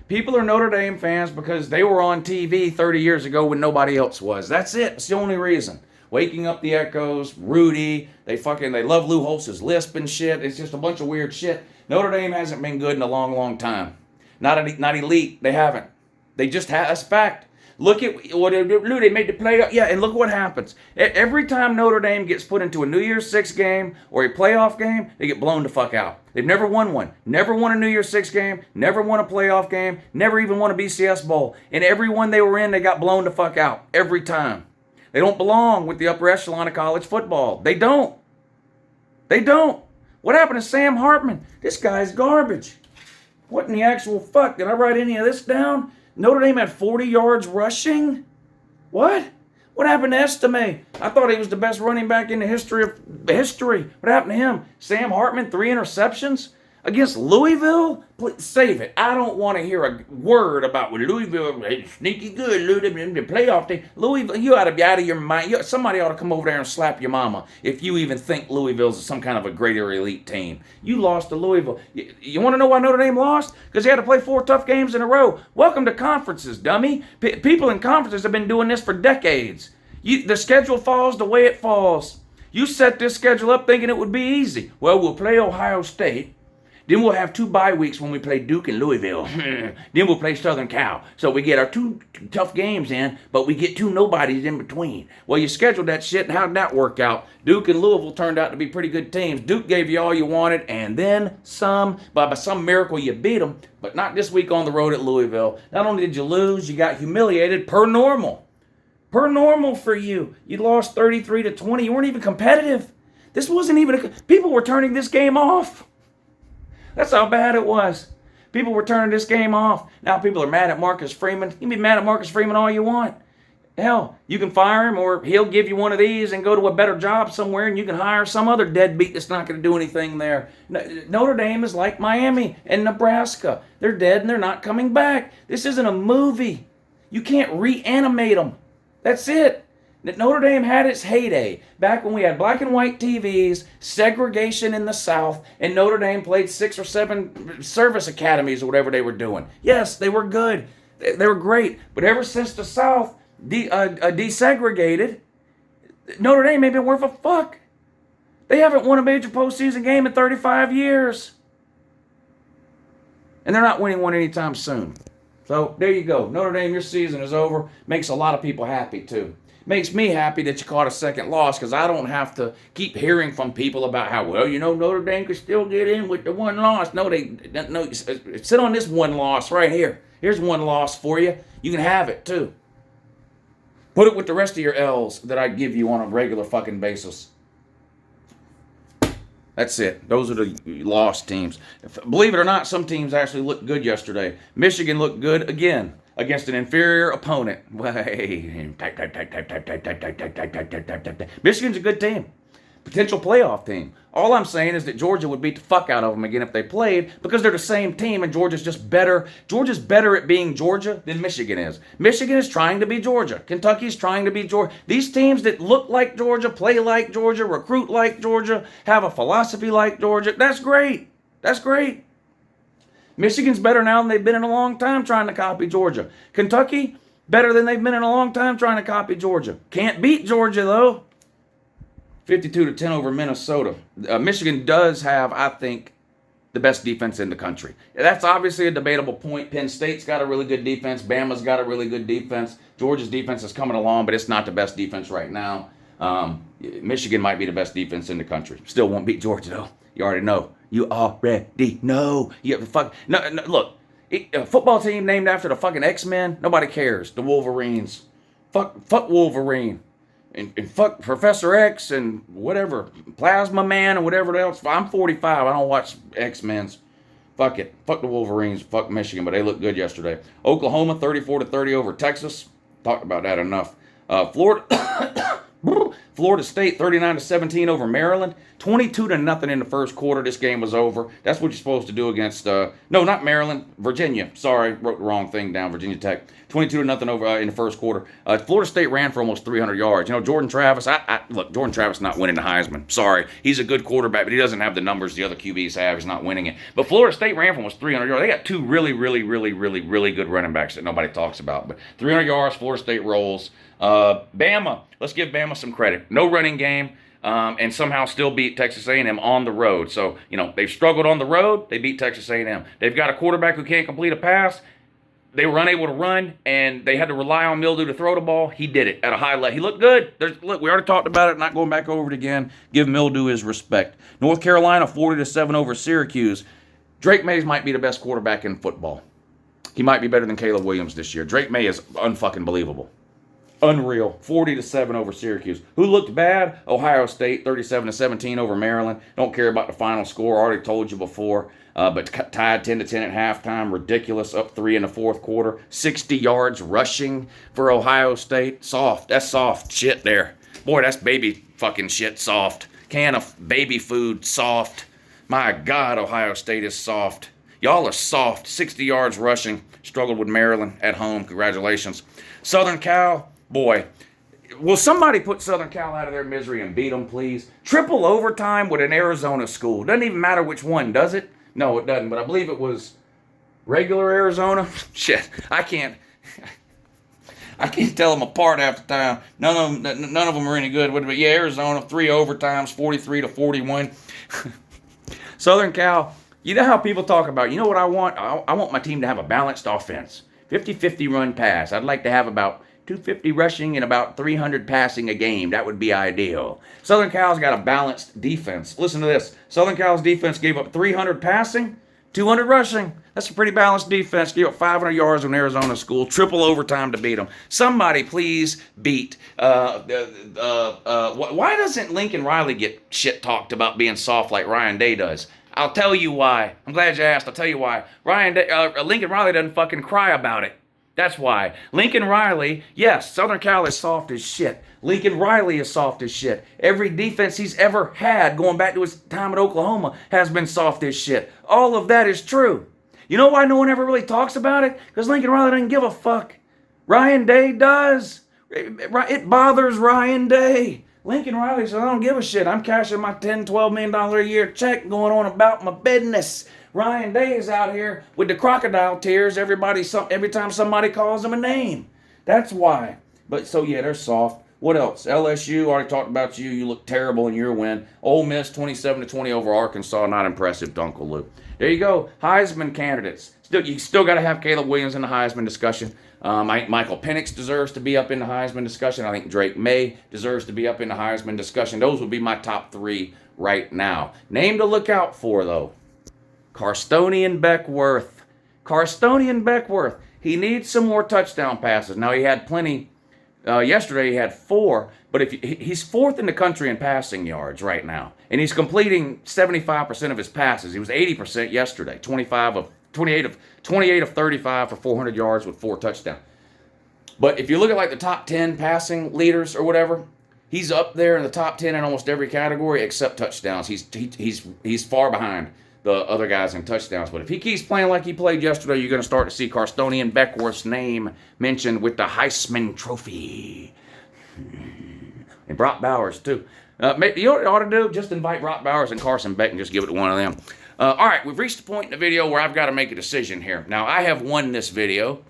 People are Notre Dame fans because they were on TV 30 years ago when nobody else was. That's it. It's the only reason. Waking Up the Echoes, Rudy, they love Lou Holtz's lisp and shit. It's just a bunch of weird shit. Notre Dame hasn't been good in a long, long time. Not elite. They haven't. They just have. That's fact. Look at what they made the playoff. Yeah, and look what happens. Every time Notre Dame gets put into a New Year's Six game or a playoff game, they get blown the fuck out. They've never won one. Never won a New Year's Six game. Never won a playoff game. Never even won a BCS bowl. And every one they were in, they got blown the fuck out. Every time. They don't belong with the upper echelon of college football. They don't. They don't. What happened to Sam Hartman? This guy's garbage. What in the actual fuck? Did I write any of this down? Notre Dame had 40 yards rushing? What? What happened to Estime? I thought he was the best running back in the history of history. What happened to him? Sam Hartman, 3 interceptions? Against Louisville? Please, save it. I don't want to hear a word about Louisville. Sneaky good, Louisville, the playoff team. Louisville, you ought to be out of your mind. Somebody ought to come over there and slap your mama if you even think Louisville's some kind of a greater elite team. You lost to Louisville. You want to know why Notre Dame lost? Because they had to play 4 tough games in a row. Welcome to conferences, dummy. People in conferences have been doing this for decades. The schedule falls the way it falls. You set this schedule up thinking it would be easy. Well, we'll play Ohio State. Then we'll have 2 bye weeks when we play Duke and Louisville. Then we'll play Southern Cal. So we get our 2 tough games in, but we get 2 nobodies in between. Well, you scheduled that shit, and how'd that work out? Duke and Louisville turned out to be pretty good teams. Duke gave you all you wanted, and then some. By some miracle, you beat them, but not this week on the road at Louisville. Not only did you lose, you got humiliated per normal. Per normal for you. You lost 33-20. You weren't even competitive. This wasn't even people were turning this game off. That's how bad it was. People were turning this game off. Now people are mad at Marcus Freeman. You can be mad at Marcus Freeman all you want. Hell, you can fire him or he'll give you one of these and go to a better job somewhere and you can hire some other deadbeat that's not going to do anything there. Notre Dame is like Miami and Nebraska. They're dead and they're not coming back. This isn't a movie. You can't reanimate them. That's it. Notre Dame had its heyday back when we had black and white TVs, segregation in the South, and Notre Dame played 6 or 7 service academies or whatever they were doing. Yes, they were good. They were great. But ever since the South desegregated, Notre Dame ain't been worth a fuck. They haven't won a major postseason game in 35 years. And they're not winning one anytime soon. So there you go. Notre Dame, your season is over. Makes a lot of people happy too. Makes me happy that you caught a second loss because I don't have to keep hearing from people about how, well, Notre Dame could still get in with the 1 loss. No, sit on this 1 loss right here. Here's 1 loss for you. You can have it too. Put it with the rest of your L's that I give you on a regular fucking basis. That's it. Those are the lost teams. Believe it or not, some teams actually looked good yesterday. Michigan looked good again against an inferior opponent. Michigan's a good team. Potential playoff team. All I'm saying is that Georgia would beat the fuck out of them again if they played because they're the same team and Georgia's just better. Georgia's better at being Georgia than Michigan is. Michigan is trying to be Georgia. Kentucky's trying to be Georgia. These teams that look like Georgia, play like Georgia, recruit like Georgia, have a philosophy like Georgia, that's great. That's great. Michigan's better now than they've been in a long time trying to copy Georgia. Kentucky, better than they've been in a long time trying to copy Georgia. Can't beat Georgia, though. 52-10 over Minnesota. Michigan does have, I think, the best defense in the country. That's obviously a debatable point. Penn State's got a really good defense. Bama's got a really good defense. Georgia's defense is coming along, but it's not the best defense right now. Michigan might be the best defense in the country. Still won't beat Georgia, though. You already know. You already know. Look, a football team named after the fucking X-Men, nobody cares. The Wolverines. Fuck Wolverine. And fuck Professor X and whatever. Plasma Man and whatever else. I'm 45. I don't watch X-Men's. Fuck it. Fuck the Wolverines. Fuck Michigan, but they looked good yesterday. Oklahoma 34-30 over Texas. Talked about that enough. Florida State 39-17 over Maryland. 22-0 in the first quarter. This game was over. That's what you're supposed to do against, no, not Maryland, Virginia. Sorry, wrote the wrong thing down, Virginia Tech. 22-0 over in the first quarter. Florida State ran for almost 300 yards. You know, Jordan Travis, look, Jordan Travis not winning the Heisman. Sorry. He's a good quarterback, but he doesn't have the numbers the other QBs have. He's not winning it. But Florida State ran for almost 300 yards. They got two really good running backs that nobody talks about. But 300 yards, Florida State rolls. Bama, let's give Bama some credit. No running game. And somehow still beat Texas A&M on the road. So, you know, they've struggled on the road. They beat Texas A&M. They've got a quarterback who can't complete a pass. They were unable to run, and they had to rely on Mildew to throw the ball. He did it at a high level. He looked good. Look, we already talked about it. Not going back over it again. Give Mildew his respect. North Carolina 40-7 over Syracuse. Drake Mays might be the best quarterback in football. He might be better than Caleb Williams this year. Drake May is unfucking believable. Unreal. 40-7 over Syracuse. Who looked bad? Ohio State 37-17 over Maryland. Don't care about the final score. Already told you before. But tied 10-10 at halftime. Ridiculous. Up 3 in the fourth quarter. 60 yards rushing for Ohio State. Soft. That's soft shit there. Boy, that's baby fucking shit soft. Can of baby food soft. My God, Ohio State is soft. Y'all are soft. 60 yards rushing. Struggled with Maryland at home. Congratulations. Southern Cal. Boy, will somebody put Southern Cal out of their misery and beat them, please? Triple overtime with an Arizona school. Doesn't even matter which one, does it? No, it doesn't, but I believe it was regular Arizona. Shit, I can't tell them apart half the time. None of them are any good. But yeah, Arizona, 3 overtimes, 43-41. Southern Cal, you know how people talk about, you know what I want? I want my team to have a balanced offense. 50-50 run pass. I'd like to have about 250 rushing and about 300 passing a game. That would be ideal. Southern Cal's got a balanced defense. Listen to this. Southern Cal's defense gave up 300 passing, 200 rushing. That's a pretty balanced defense. Gave up 500 yards on Arizona school. Triple overtime to beat them. Somebody please beat. Why doesn't Lincoln Riley get shit talked about being soft like Ryan Day does? I'll tell you why. I'm glad you asked. I'll tell you why. Lincoln Riley doesn't fucking cry about it. That's why. Lincoln Riley, yes, Southern Cal is soft as shit. Lincoln Riley is soft as shit. Every defense he's ever had, going back to his time at Oklahoma, has been soft as shit. All of that is true. You know why no one ever really talks about it? Because Lincoln Riley doesn't give a fuck. Ryan Day does. It bothers Ryan Day. Lincoln Riley says, I don't give a shit. I'm cashing my $10, $12 million a year check, going on about my business. Ryan Day is out here with the crocodile tears every time somebody calls him a name. That's why. But so yeah, they're soft. What else? LSU, already talked about you. You look terrible in your win. Ole Miss 27-20 over Arkansas. Not impressive to Uncle Lou. There you go. Heisman candidates. You still got to have Caleb Williams in the Heisman discussion. Michael Penix deserves to be up in the Heisman discussion. I think Drake May deserves to be up in the Heisman discussion. Those would be my top 3 right now. Name to look out for, though. Carstonian Beckworth. He needs some more touchdown passes. Now, he had plenty. Yesterday, he had 4. But he's 4th in the country in passing yards right now. And he's completing 75% of his passes. He was 80% yesterday. 28 of 35 for 400 yards with 4 touchdowns. But if you look at like the top 10 passing leaders or whatever, he's up there in the top 10 in almost every category except touchdowns. He's far behind the other guys in touchdowns. But if he keeps playing like he played yesterday, you're going to start to see Carstonian Beckworth's name mentioned with the Heisman Trophy. And Brock Bowers, too. You know what you ought to do? Just invite Brock Bowers and Carson Beck and just give it to one of them. All right, we've reached the point in the video where I've got to make a decision here. Now, I have won this video.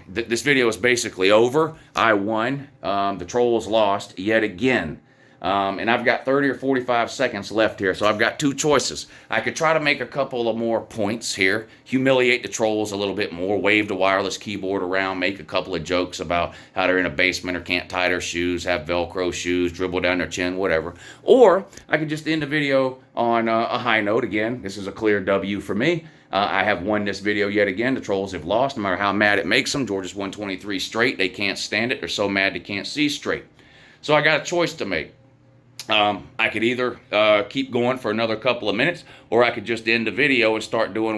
This video is basically over. I won. The trolls lost yet again. And I've got 30 or 45 seconds left here, so I've got two choices. I could try to make a couple of more points here, humiliate the trolls a little bit more, wave the wireless keyboard around, make a couple of jokes about how they're in a basement or can't tie their shoes, have Velcro shoes, dribble down their chin, whatever. Or I could just end the video on a high note. Again, this is a clear W for me. I have won this video yet again. The trolls have lost, no matter how mad it makes them. Georgia's won 23 straight. They can't stand it. They're so mad they can't see straight. So I got a choice to make. I could either keep going for another couple of minutes, or I could just end the video and start doing